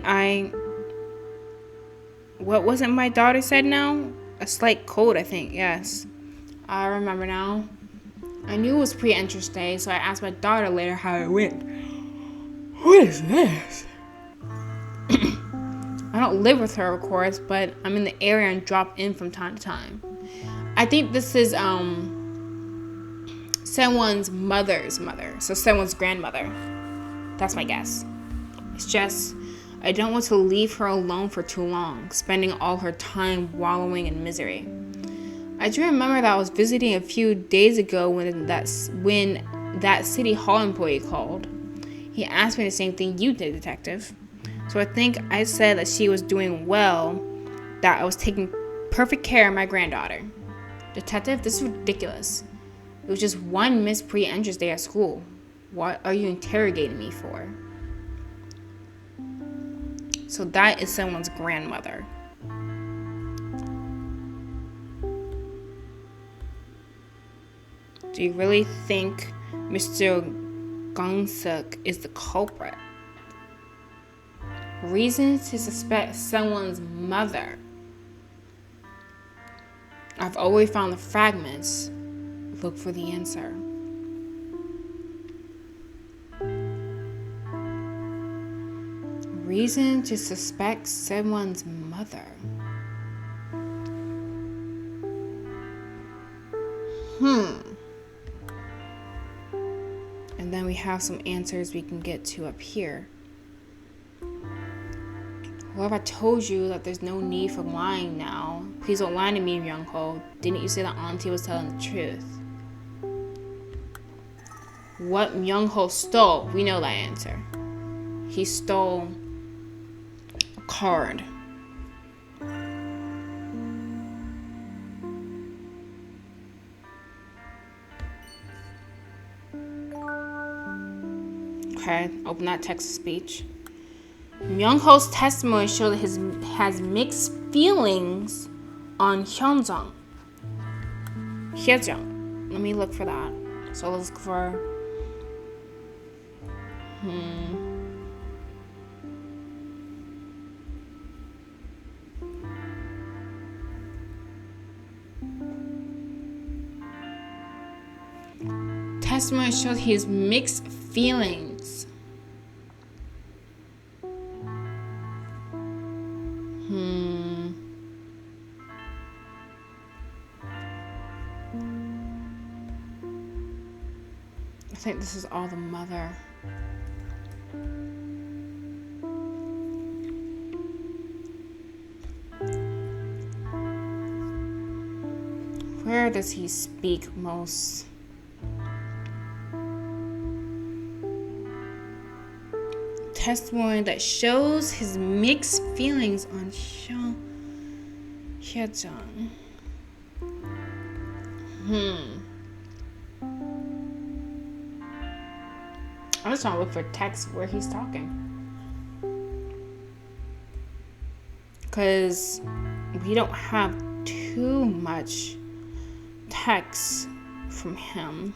What wasn't my daughter said now? A slight cold, I think. Yes. I remember now. I knew it was pre-entrance day, so I asked my daughter later how it went. What is this? I don't live with her, of course, but I'm in the area and drop in from time to time. I think this is someone's mother's mother, so someone's grandmother. That's my guess. It's just, I don't want to leave her alone for too long, spending all her time wallowing in misery. I do remember that I was visiting a few days ago when that City Hall employee called. He asked me the same thing you did, Detective. So I think I said that she was doing well, that I was taking perfect care of my granddaughter. Detective, this is ridiculous. It was just one missed pre-entrance day at school. What are you interrogating me for? So that is someone's grandmother. Do you really think Mr. Gong-suk is the culprit? Reasons to suspect someone's mother. I've always found the fragments. Look for the answer. Reason to suspect someone's mother. And then we have some answers we can get to up here. What if I told you that there's no need for lying now? Please don't lie to me, Myung-ho. Didn't you say that Auntie was telling the truth? What Myung-ho stole? We know that answer. He stole a card. Okay, open that text-to-speech. Myung-ho's testimony showed that he has mixed feelings on Hyunjung. Let me look for that. So let's look for... Testimony showed he has mixed feelings. I think this is all the mother. Where does he speak most? Testimony that shows his mixed feelings on Hyejong. I'm just trying to look for text where he's talking. Because we don't have too much text from him.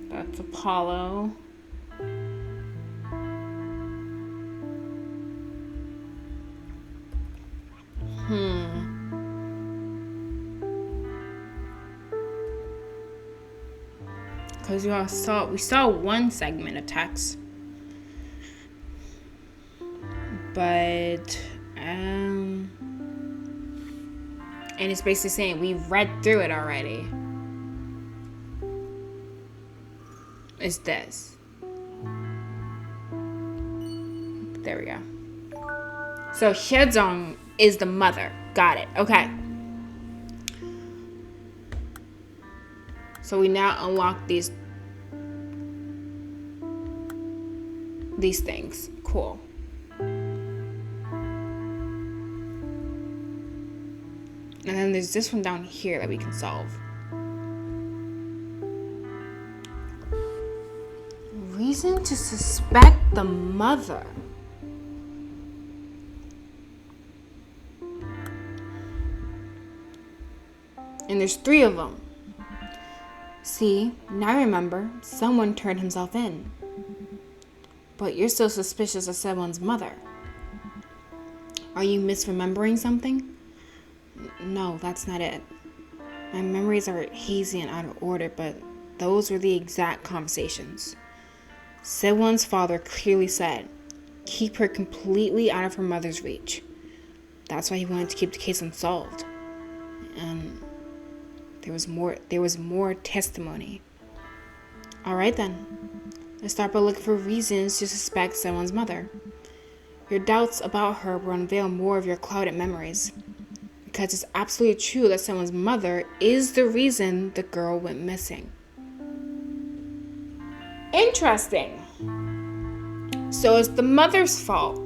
That's Apollo. Because we saw one segment of text, but and it's basically saying we've read through it already. It's this. There we go. So Hyejong is the mother. Got it. Okay. So we now unlock these things. Cool. And then there's this one down here that we can solve. Reason to suspect the mother. And there's 3 of them. See, now I remember, someone turned himself in. But you're still suspicious of someone's mother. Are you misremembering something? No, that's not it. My memories are hazy and out of order, but those were the exact conversations. Sewon's father clearly said, keep her completely out of her mother's reach. That's why he wanted to keep the case unsolved. And there was more testimony. All right then. Let's start by looking for reasons to suspect someone's mother. Your doubts about her will unveil more of your clouded memories. Because it's absolutely true that someone's mother is the reason the girl went missing. Interesting. So it's the mother's fault.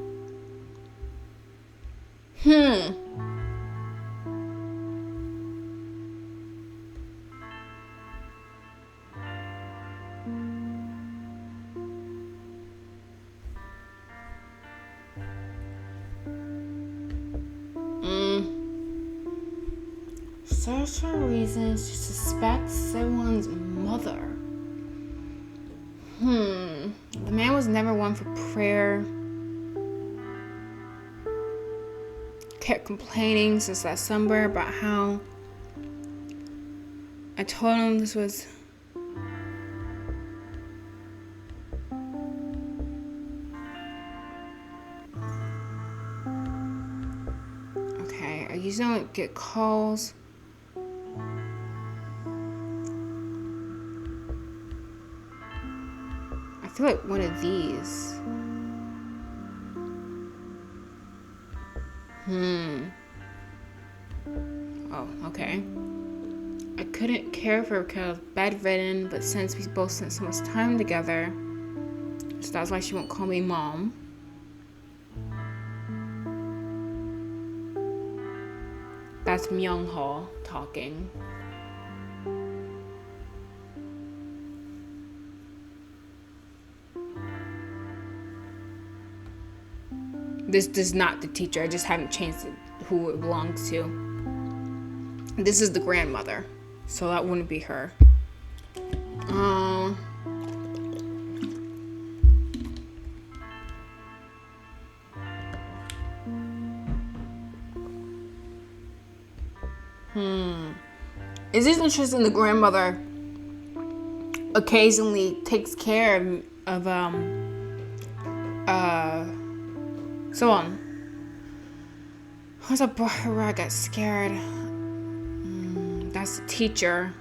Search for reasons to suspect someone's mother. The man was never one for prayer. Kept complaining since last summer about how I told him this was okay. I usually don't get calls. I feel like one of these. Oh, okay. I couldn't care for her because I was bedridden, but since we both spent so much time together, so that's why she won't call me mom. That's Myung-ho talking. This is not the teacher. I just haven't changed who it belongs to. This is the grandmother, so that wouldn't be her. Is it interesting the grandmother occasionally takes care of so on. Once I brought her where I got scared. That's the teacher.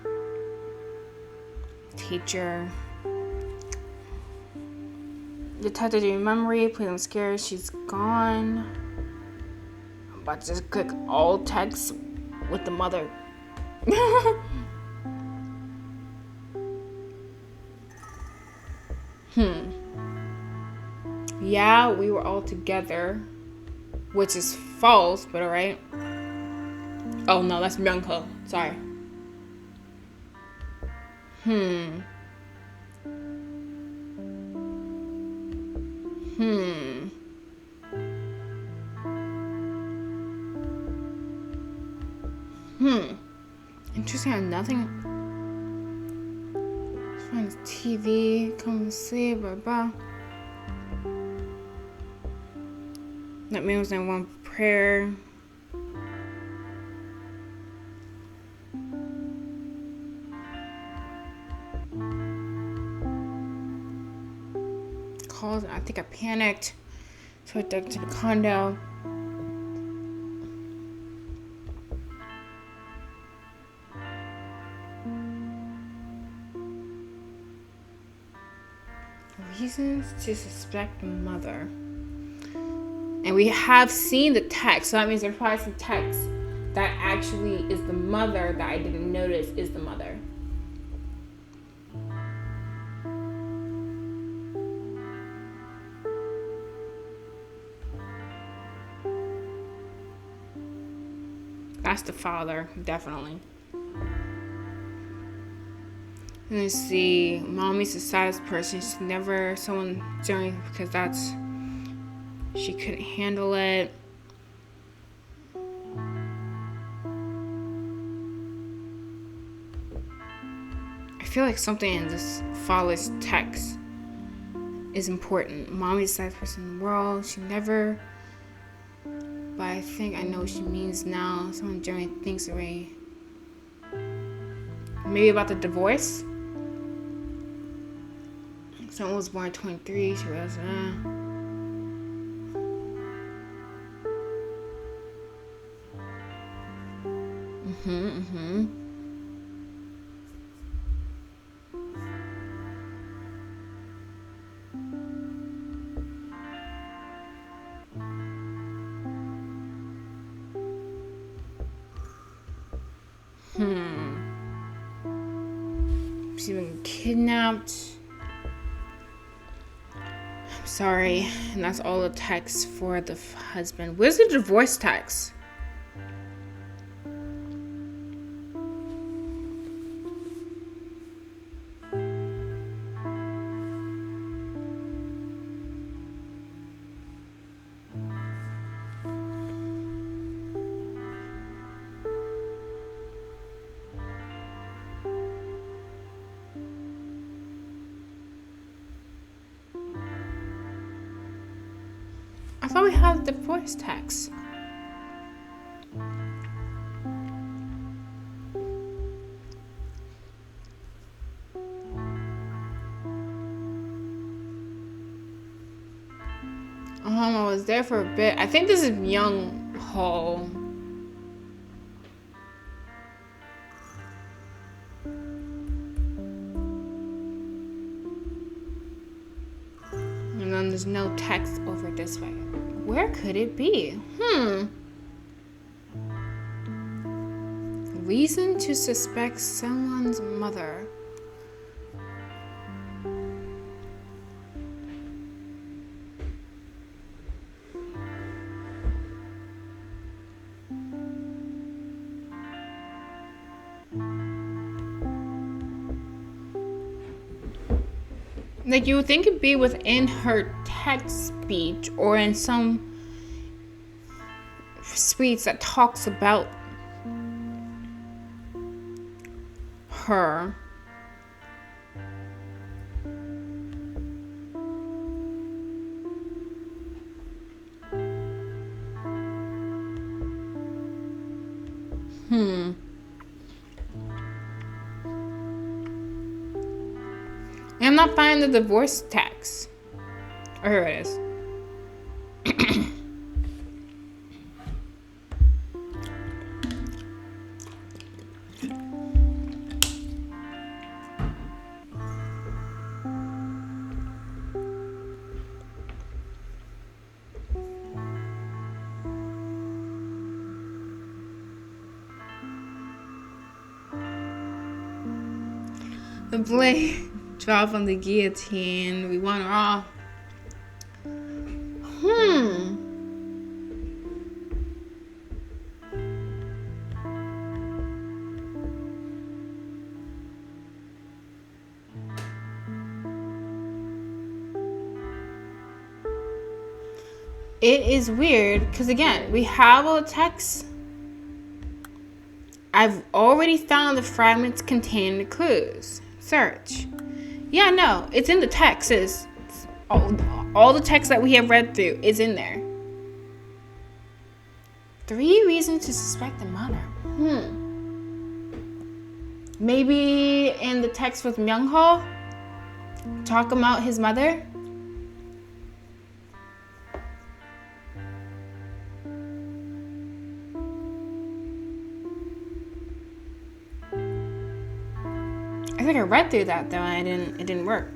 Detected your memory. Please, I'm scared. She's gone. I'm about to just click all text with the mother. Yeah, we were all together, which is false, but alright. Oh no, that's Myungho. Sorry. Hmm. Interesting how nothing. Find TV, come sleep, blah blah. That man was in one prayer. Called, I think I panicked. So I dug to the condo. Reasons to suspect the mother. And we have seen the text, so that means there's probably some text that actually is the mother that I didn't notice is the mother. That's the father, definitely. Let's see. Mommy's the saddest person. She's never someone doing because that's she couldn't handle it. I feel like something in this father's text is important. Mommy's the saddest person in the world. She never. But I think I know what she means now. Someone generally thinks away. Maybe about the divorce. Someone was born 23. She was. She's been kidnapped. I'm sorry. And that's all the text for the husband. Where's the divorce text? I thought we had the divorce text. I was there for a bit. I think this is Young Ho. And then there's no text over this way. Where could it be? Reason to suspect someone's mother. Like, you would think it'd be within her text speech or in some speech that talks about her. I'm not finding the divorce text. Oh, here it is. The blade drop on the guillotine. We want her all. It is weird because, again, we have all the text. I've already found the fragments containing the clues. Search. Yeah, no, it's in the text. It's all the text that we have read through is in there. 3 reasons to suspect the mother. Maybe in the text with Myung-ho, talk about his mother. I think I read through that though, and it didn't work.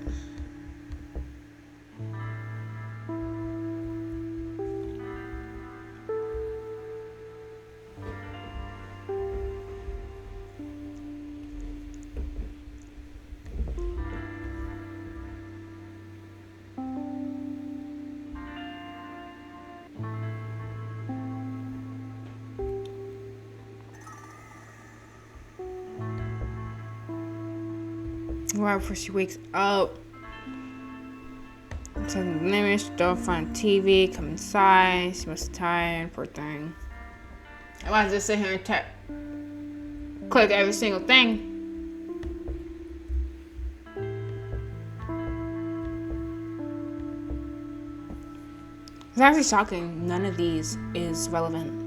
Right before she wakes up, so the stuff on TV, come inside, she must be tired, poor thing. I might just sit here and click every single thing. It's actually shocking, none of these is relevant.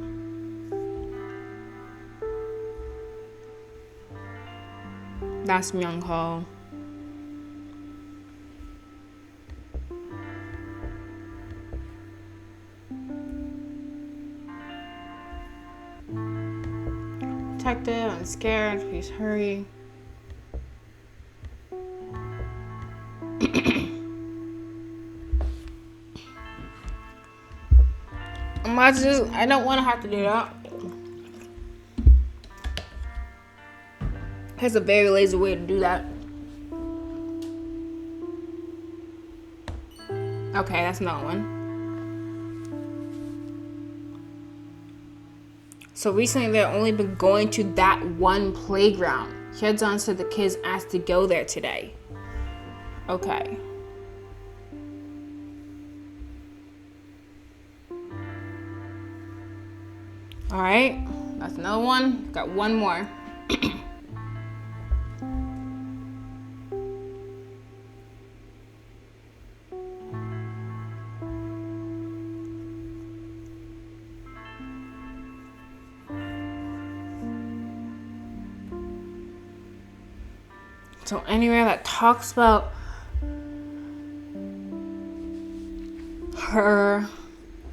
That's Myung-ho. Detective, I'm scared, please hurry. I don't want to have to do that. There's a very lazy way to do that. Okay, that's not one. So recently they've only been going to that one playground. Hyun said the kids asked to go there today. Okay. Alright, that's another one. Got one more. So anywhere that talks about her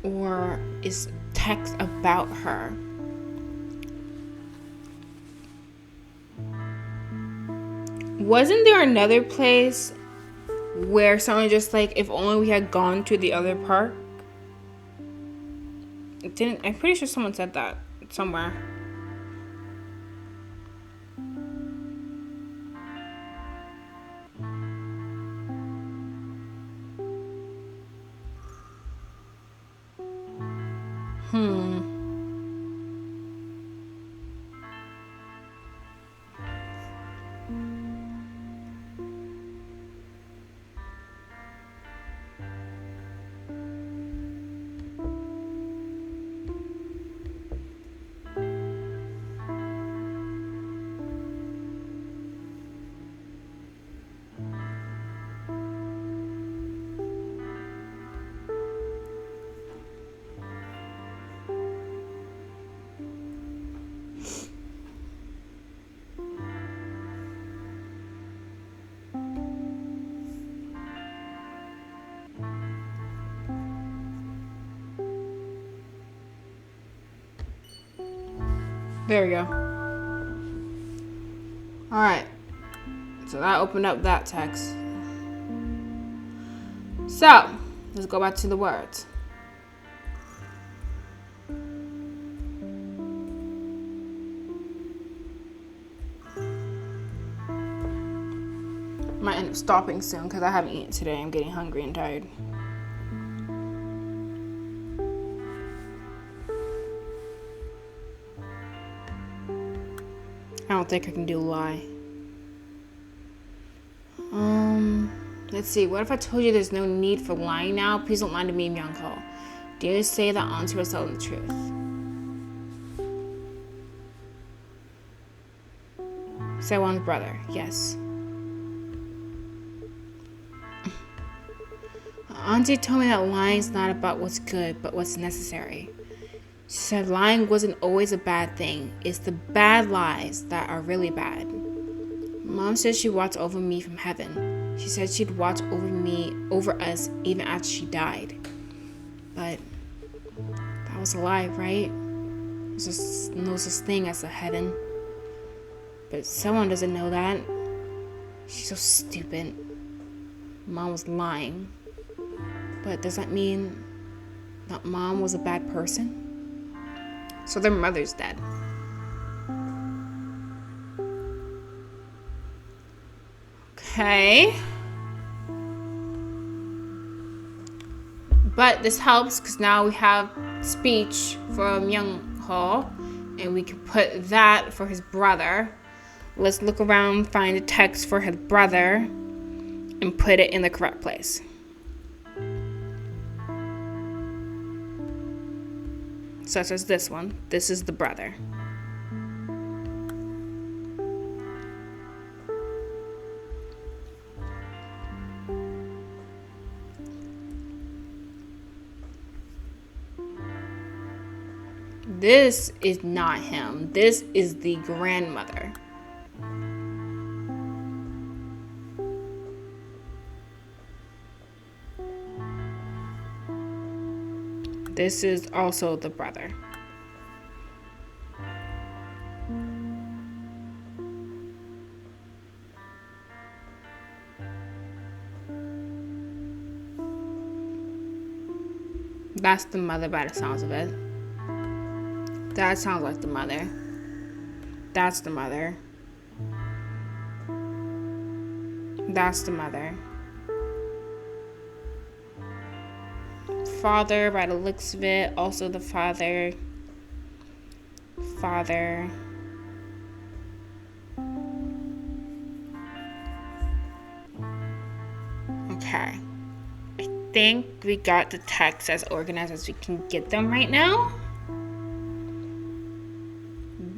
or is text about her. Wasn't there another place where someone just like, if only we had gone to the other park? It didn't. I'm pretty sure someone said that somewhere. There we go. Alright. So that opened up that text. So, let's go back to the words. Might end up stopping soon because I haven't eaten today. I'm getting hungry and tired. I don't think I can do lie. Let's see. What if I told you there's no need for lying now? Please don't lie to me, Myung-ho. Dare you say that Auntie was telling the truth? Sewon's brother, yes. Auntie told me that lying's not about what's good, but what's necessary. She said lying wasn't always a bad thing. It's the bad lies that are really bad. Mom said she watched over me from heaven. She said she'd watch over us even after she died. But that was a lie, right? There's no such thing as a heaven. But someone doesn't know that. She's so stupid. Mom was lying. But does that mean that Mom was a bad person? So their mother's dead. Okay. But this helps because now we have speech from Myung-ho, and we can put that for his brother. Let's look around, find a text for his brother, and put it in the correct place. Such as this one. This is the brother. This is not him. This is the grandmother. This is also the brother. That's the mother by the sounds of it. That sounds like the mother. That's the mother. That's the mother. Father, by the looks of it, also the father. Father. Okay. I think we got the text as organized as we can get them right now.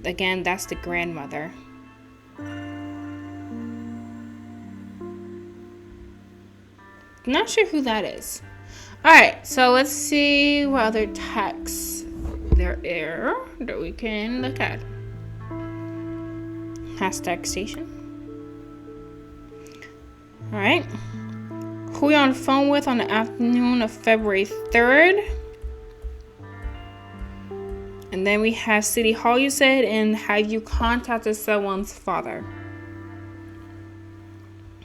Again, that's the grandmother. Not sure who that is. Alright, so let's see what other texts there are that we can look at. Hashtag station. Alright. Who are you on the phone with on the afternoon of February 3rd? And then we have City Hall, you said, and have you contacted someone's father?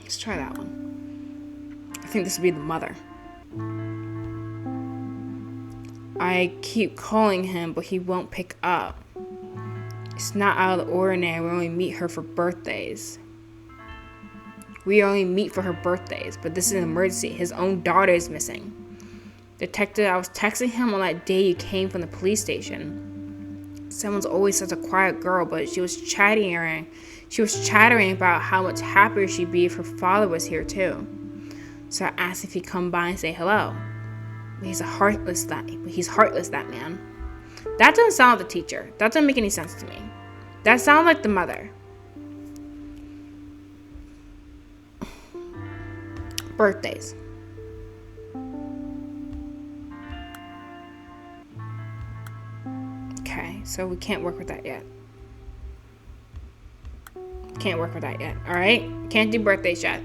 Let's try that one. I think this would be the mother. I keep calling him, but he won't pick up. It's not out of the ordinary. We only meet her for birthdays. We only meet for her birthdays, but this is an emergency. His own daughter is missing. Detective, I was texting him on that day you came from the police station. Someone's always such a quiet girl, but she was chattering about how much happier she'd be if her father was here too. So I asked if he'd come by and say hello. But he's heartless, that man. That doesn't sound like the teacher. That doesn't make any sense to me. That sounds like the mother. Birthdays. Okay, so we can't work with that yet. Alright? Can't do birthdays yet.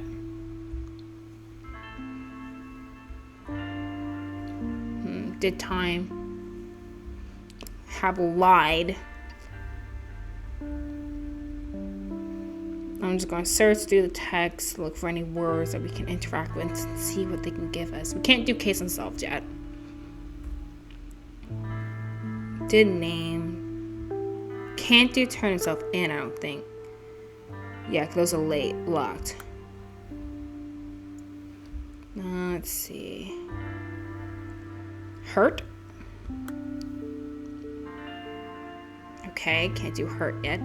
Did time. Have lied. I'm just going to search through the text, look for any words that we can interact with, and see what they can give us. We can't do case unsolved yet. Did name. Can't do turn himself in, I don't think. Yeah, cause those are locked. Let's see. Hurt? Okay, can't do hurt yet.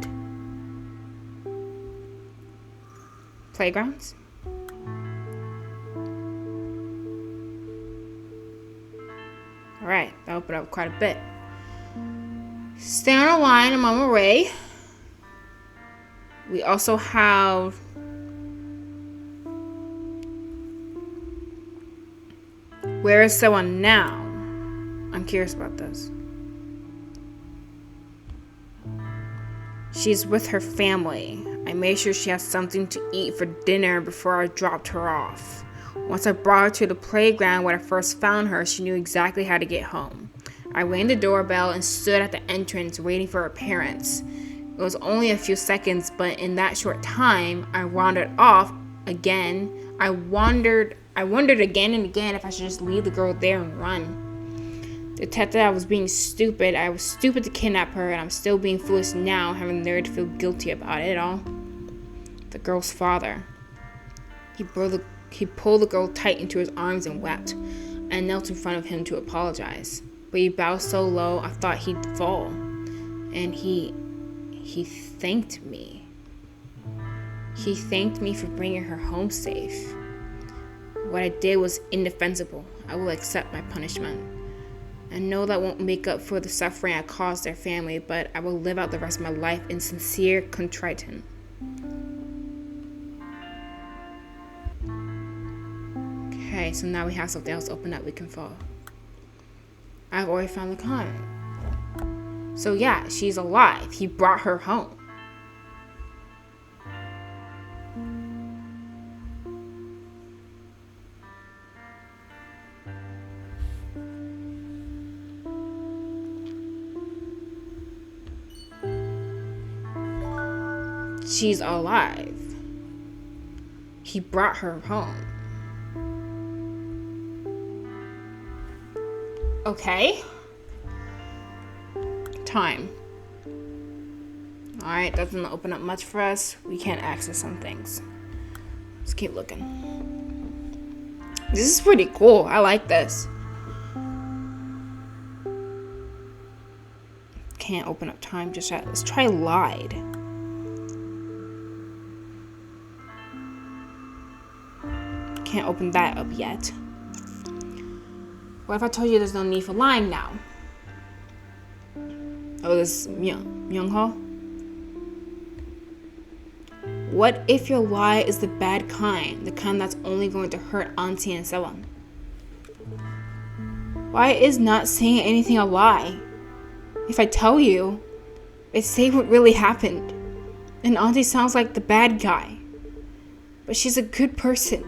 Playgrounds? Alright, that opened up quite a bit. Stay on the line, I'm on my way. We also have where is someone now? I'm curious about this. She's with her family. I made sure she has something to eat for dinner before I dropped her off. Once I brought her to the playground where I first found her, she knew exactly how to get home. I rang the doorbell and stood at the entrance waiting for her parents. It was only a few seconds, but in that short time, I wandered off again. I wondered again and again if I should just leave the girl there and run. Detective, I was being stupid. I was stupid to kidnap her, and I'm still being foolish now, having the nerve to feel guilty about it all. The girl's father. He pulled the girl tight into his arms and wept. I knelt in front of him to apologize, but he bowed so low I thought he'd fall. And he thanked me. He thanked me for bringing her home safe. What I did was indefensible. I will accept my punishment. I know that won't make up for the suffering I caused their family, but I will live out the rest of my life in sincere contrition. Okay, so now we have something else open up we can follow. I've already found the comment. So yeah, she's alive. He brought her home. She's alive. He brought her home. Okay. Time. Alright, doesn't open up much for us. We can't access some things. Let's keep looking. This is pretty cool. I like this. Can't open up time just yet. Let's try lied. Can't open that up yet. What if I told you there's no need for lying now? Oh, this Myung-ho? What if your lie is the bad kind? The kind that's only going to hurt Auntie and so on? Why is not saying anything a lie? If I tell you, I say what really happened. And Auntie sounds like the bad guy. But she's a good person.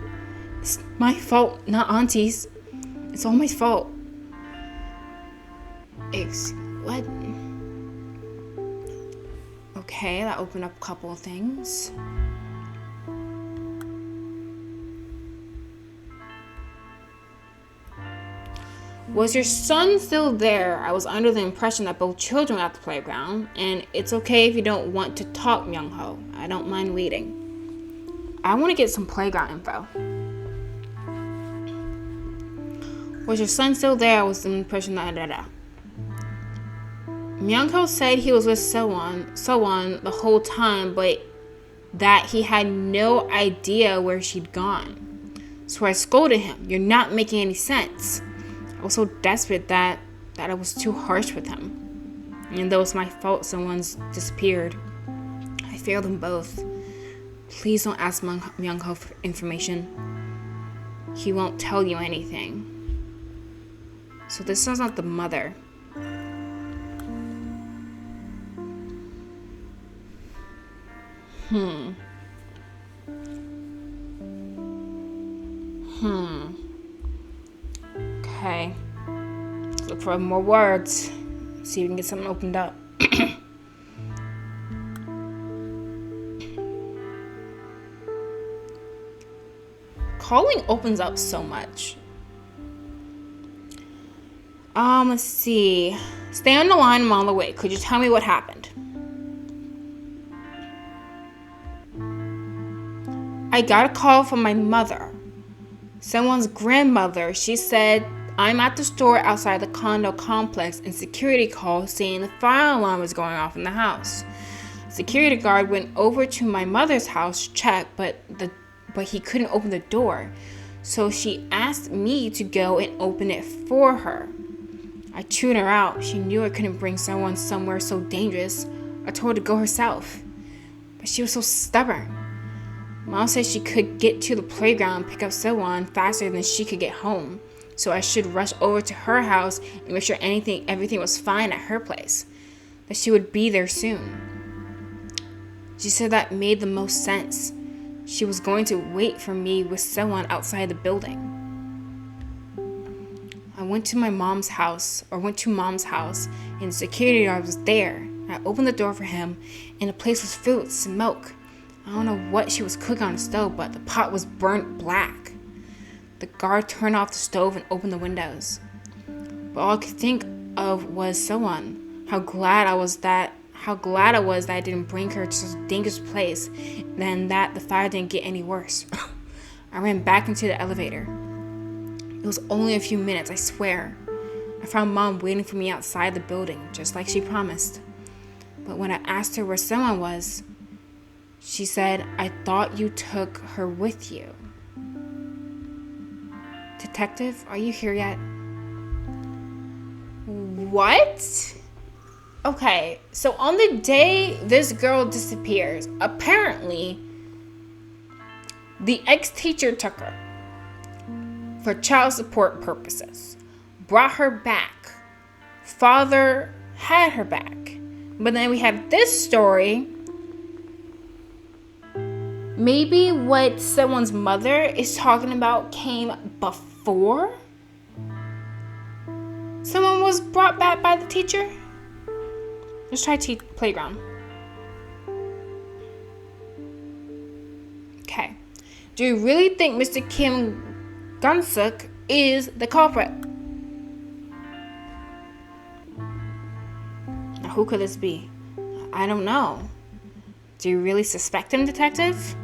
It's my fault, not Auntie's. It's all my fault. What? Okay, that opened up a couple of things. Was your son still there? I was under the impression that both children were at the playground, and it's okay if you don't want to talk, Myung-ho. I don't mind waiting. I want to get some playground info. Was your son still there? I was under the impression that Myung-ho said he was with someone the whole time, but that he had no idea where she'd gone. So I scolded him. You're not making any sense. I was so desperate that I was too harsh with him. And though it was my fault someone's disappeared, I failed them both. Please don't ask Myung-ho for information. He won't tell you anything. So this sounds like the mother. Okay. Let's look for more words. See if we can get something opened up. Calling opens up so much. Let's see. Stay on the line, I'm on the way. Could you tell me what happened? I got a call from my mother. Someone's grandmother, she said, I'm at the store outside the condo complex and security called saying the fire alarm was going off in the house. Security guard went over to my mother's house to check, but he couldn't open the door. So she asked me to go and open it for her. I chewed her out. She knew I couldn't bring someone somewhere so dangerous. I told her to go herself. But she was so stubborn. Mom said she could get to the playground and pick up someone faster than she could get home. So I should rush over to her house and make sure everything was fine at her place. That she would be there soon. She said that made the most sense. She was going to wait for me with someone outside the building. I went to mom's house, and the security guard was there. I opened the door for him, and the place was filled with smoke. I don't know what she was cooking on the stove, but the pot was burnt black. The guard turned off the stove and opened the windows. But all I could think of was someone. How glad I was that I didn't bring her to such a dangerous place, and that the fire didn't get any worse. I ran back into the elevator. It was only a few minutes, I swear. I found Mom waiting for me outside the building, just like she promised. But when I asked her where someone was, she said, I thought you took her with you. Detective, are you here yet? What? Okay, so on the day this girl disappears, apparently the ex-teacher took her for child support purposes, brought her back. Father had her back. But then we have this story. Maybe what someone's mother is talking about came before someone was brought back by the teacher. Let's try playground. Okay. Do you really think Mr. Kim Gunsuk is the culprit? Now, who could this be? I don't know. Do you really suspect him, detective?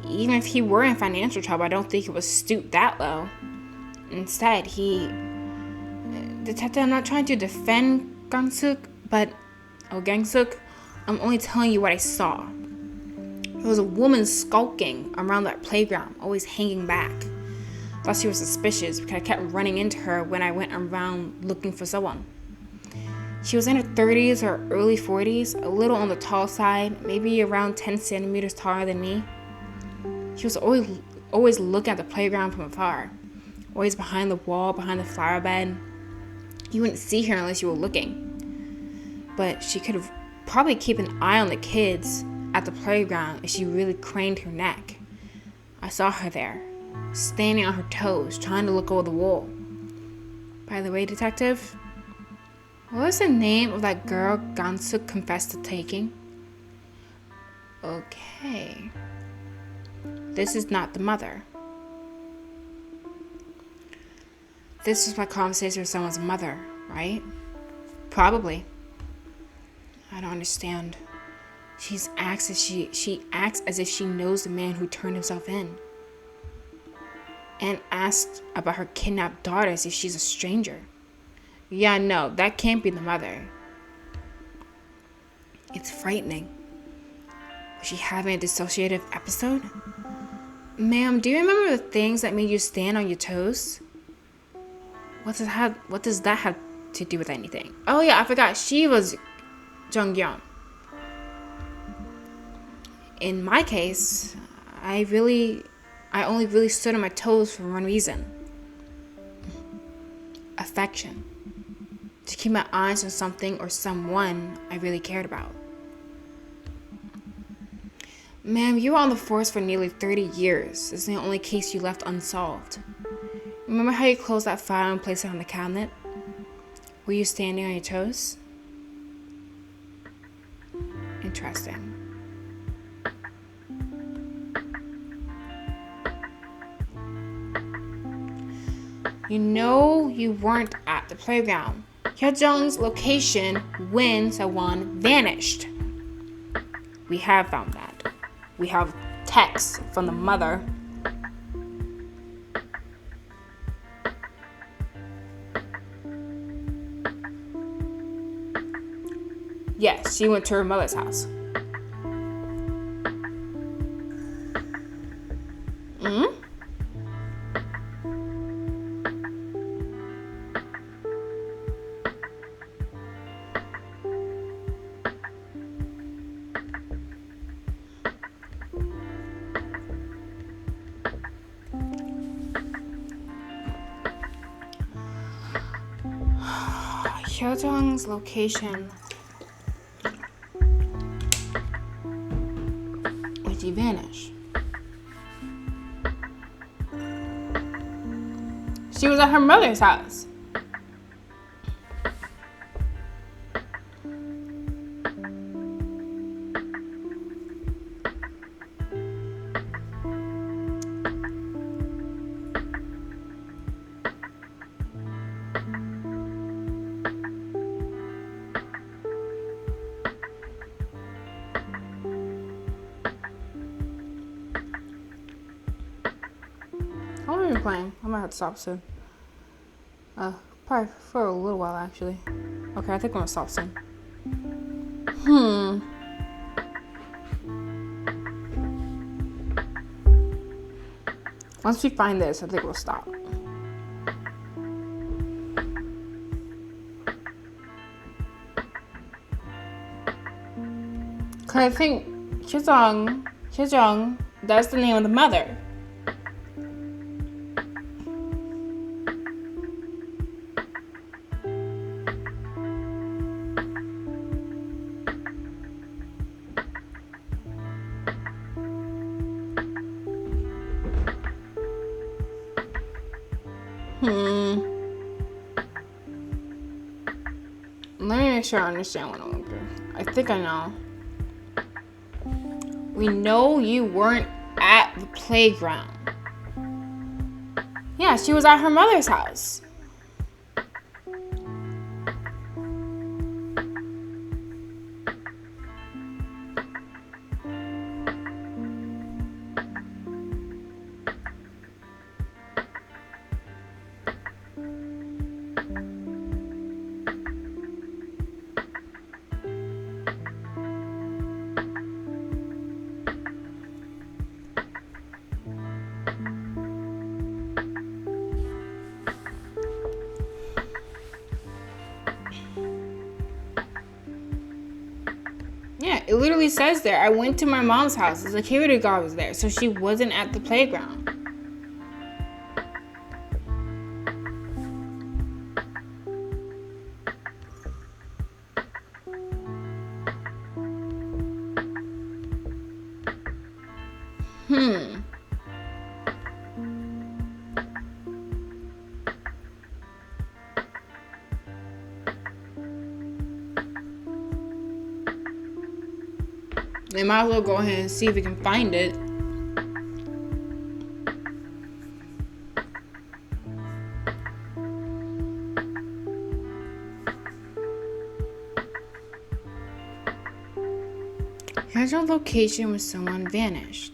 Even if he were in financial trouble, I don't think he would stoop that low. Instead, Detective, I'm not trying to defend Gangsuk, I'm only telling you what I saw. There was a woman skulking around that playground, always hanging back. I thought she was suspicious because I kept running into her when I went around looking for someone. She was in her 30s or early 40s, a little on the tall side, maybe around 10 centimeters taller than me. She was always looking at the playground from afar, always behind the wall, behind the flower bed. You wouldn't see her unless you were looking. But she could have probably kept an eye on the kids at the playground if she really craned her neck. I saw her there, standing on her toes, trying to look over the wall. By the way, detective, what was the name of that girl Gansuk confessed to taking? Okay. This is not the mother. This is my conversation with someone's mother, right? Probably. I don't understand. She acts as if she knows the man who turned himself in. And asked about her kidnapped daughter as if she's a stranger. Yeah, no, that can't be the mother. It's frightening. Was she having a dissociative episode? Ma'am, do you remember the things that made you stand on your toes? What does that have to do with anything? Oh yeah, I forgot. She was Jungyeon. In my case, I only really stood on my toes for one reason. Affection. To keep my eyes on something or someone I really cared about. Ma'am, you were on the force for nearly 30 years. This is the only case you left unsolved. Remember how you closed that file and placed it on the cabinet? Were you standing on your toes? Interesting. You know you weren't at the playground. Hyojung's location when someone vanished. We have found that. We have texts from the mother. Yes, she went to her mother's house. Hyojung's location. Where'd he vanish? She was at her mother's house. How long have you been playing? I might have to stop soon. Probably for a little while, actually. Okay, I think I'm gonna stop soon. Once we find this, I think we'll stop. Cause I think Hyojung, that's the name of the mother. Let me make sure I understand what I'm going through. I think I know. We know you weren't at the playground. Yeah, she was at her mother's house. Yeah, it literally says there, I went to my mom's house. The security guard was there, so she wasn't at the playground. They might as well go ahead and see if we can find it. Here's our location when someone vanished.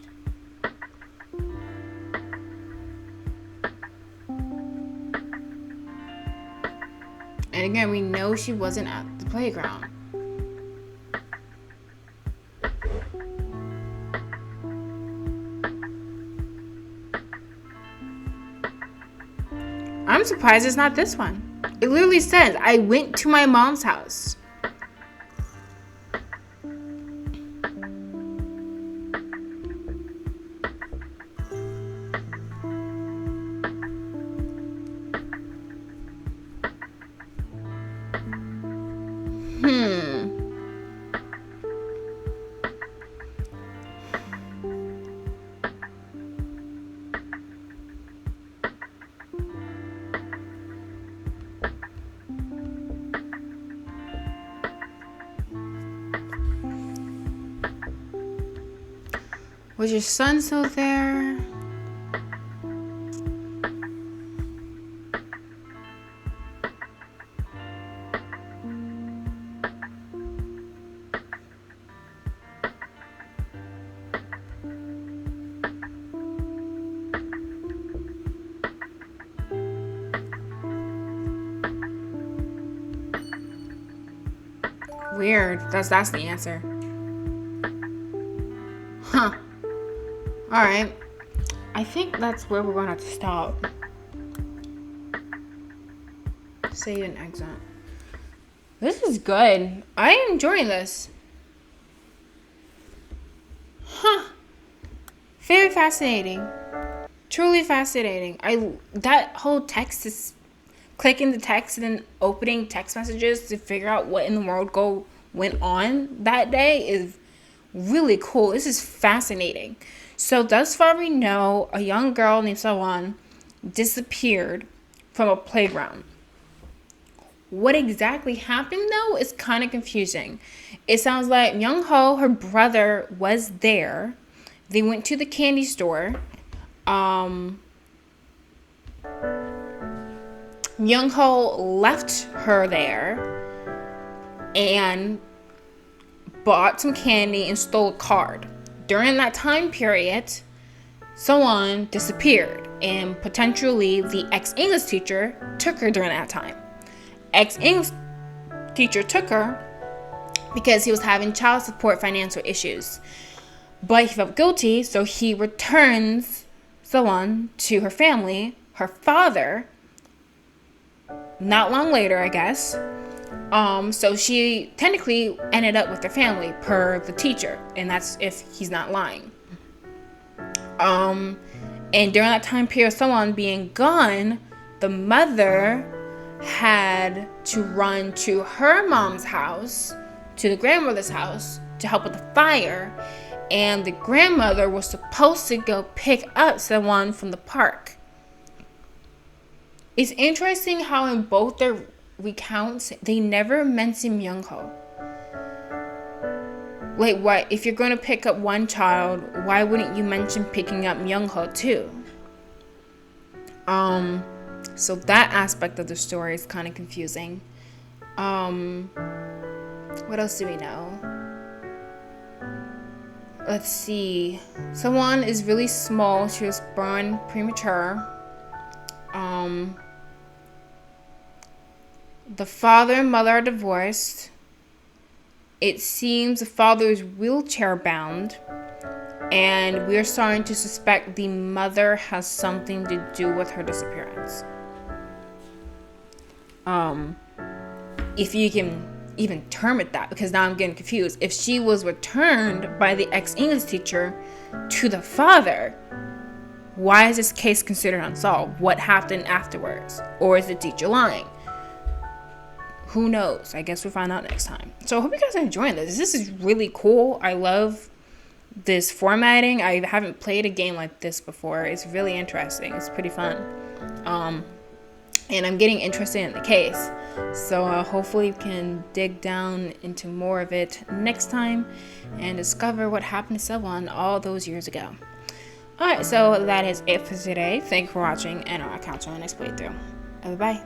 And again, we know she wasn't at the playground. I'm surprised it's not this one. It literally says, I went to my mom's house. Was your son still there? weird. That's the answer. Huh. Alright. I think that's where we're gonna have to stop. Save and exit. This is good. I am enjoying this. Huh. Very fascinating. Truly fascinating. That whole text is clicking the text and then opening text messages to figure out what in the world went on that day is really cool. This is fascinating. So thus far we know a young girl named Sawan disappeared from a playground. What exactly happened though is kind of confusing. It sounds like Young Ho, her brother, was there. They went to the candy store. Young Ho left her there and bought some candy and stole a card. During that time period, someone disappeared, and potentially the ex-English teacher took her during that time. Ex-English teacher took her because he was having child support financial issues. But he felt guilty, so he returns someone to her family, her father, not long later, I guess. So she technically ended up with their family per the teacher, and that's if he's not lying. And during that time period, someone being gone, the mother had to run to her mom's house, to the grandmother's house, to help with the fire. And the grandmother was supposed to go pick up someone from the park. It's interesting how in both their recounts, they never mention Young Ho. Like, what? If you're going to pick up one child, why wouldn't you mention picking up Young Ho too? So that aspect of the story is kind of confusing. What else do we know? Let's see. Someone is really small. She was born premature. The father and mother are divorced. It seems the father is wheelchair bound, and we're starting to suspect the mother has something to do with her disappearance. If you can even term it that, because now I'm getting confused. If she was returned by the ex-English teacher to the father, why is this case considered unsolved? What happened afterwards? Or is the teacher lying? Who knows? I guess we'll find out next time. So I hope you guys are enjoying this. This is really cool. I love this formatting. I haven't played a game like this before. It's really interesting. It's pretty fun. And I'm getting interested in the case. So hopefully we can dig down into more of it next time and discover what happened to someone all those years ago. Alright, so that is it for today. Thank you for watching, and I'll catch you on the next playthrough. Bye-bye.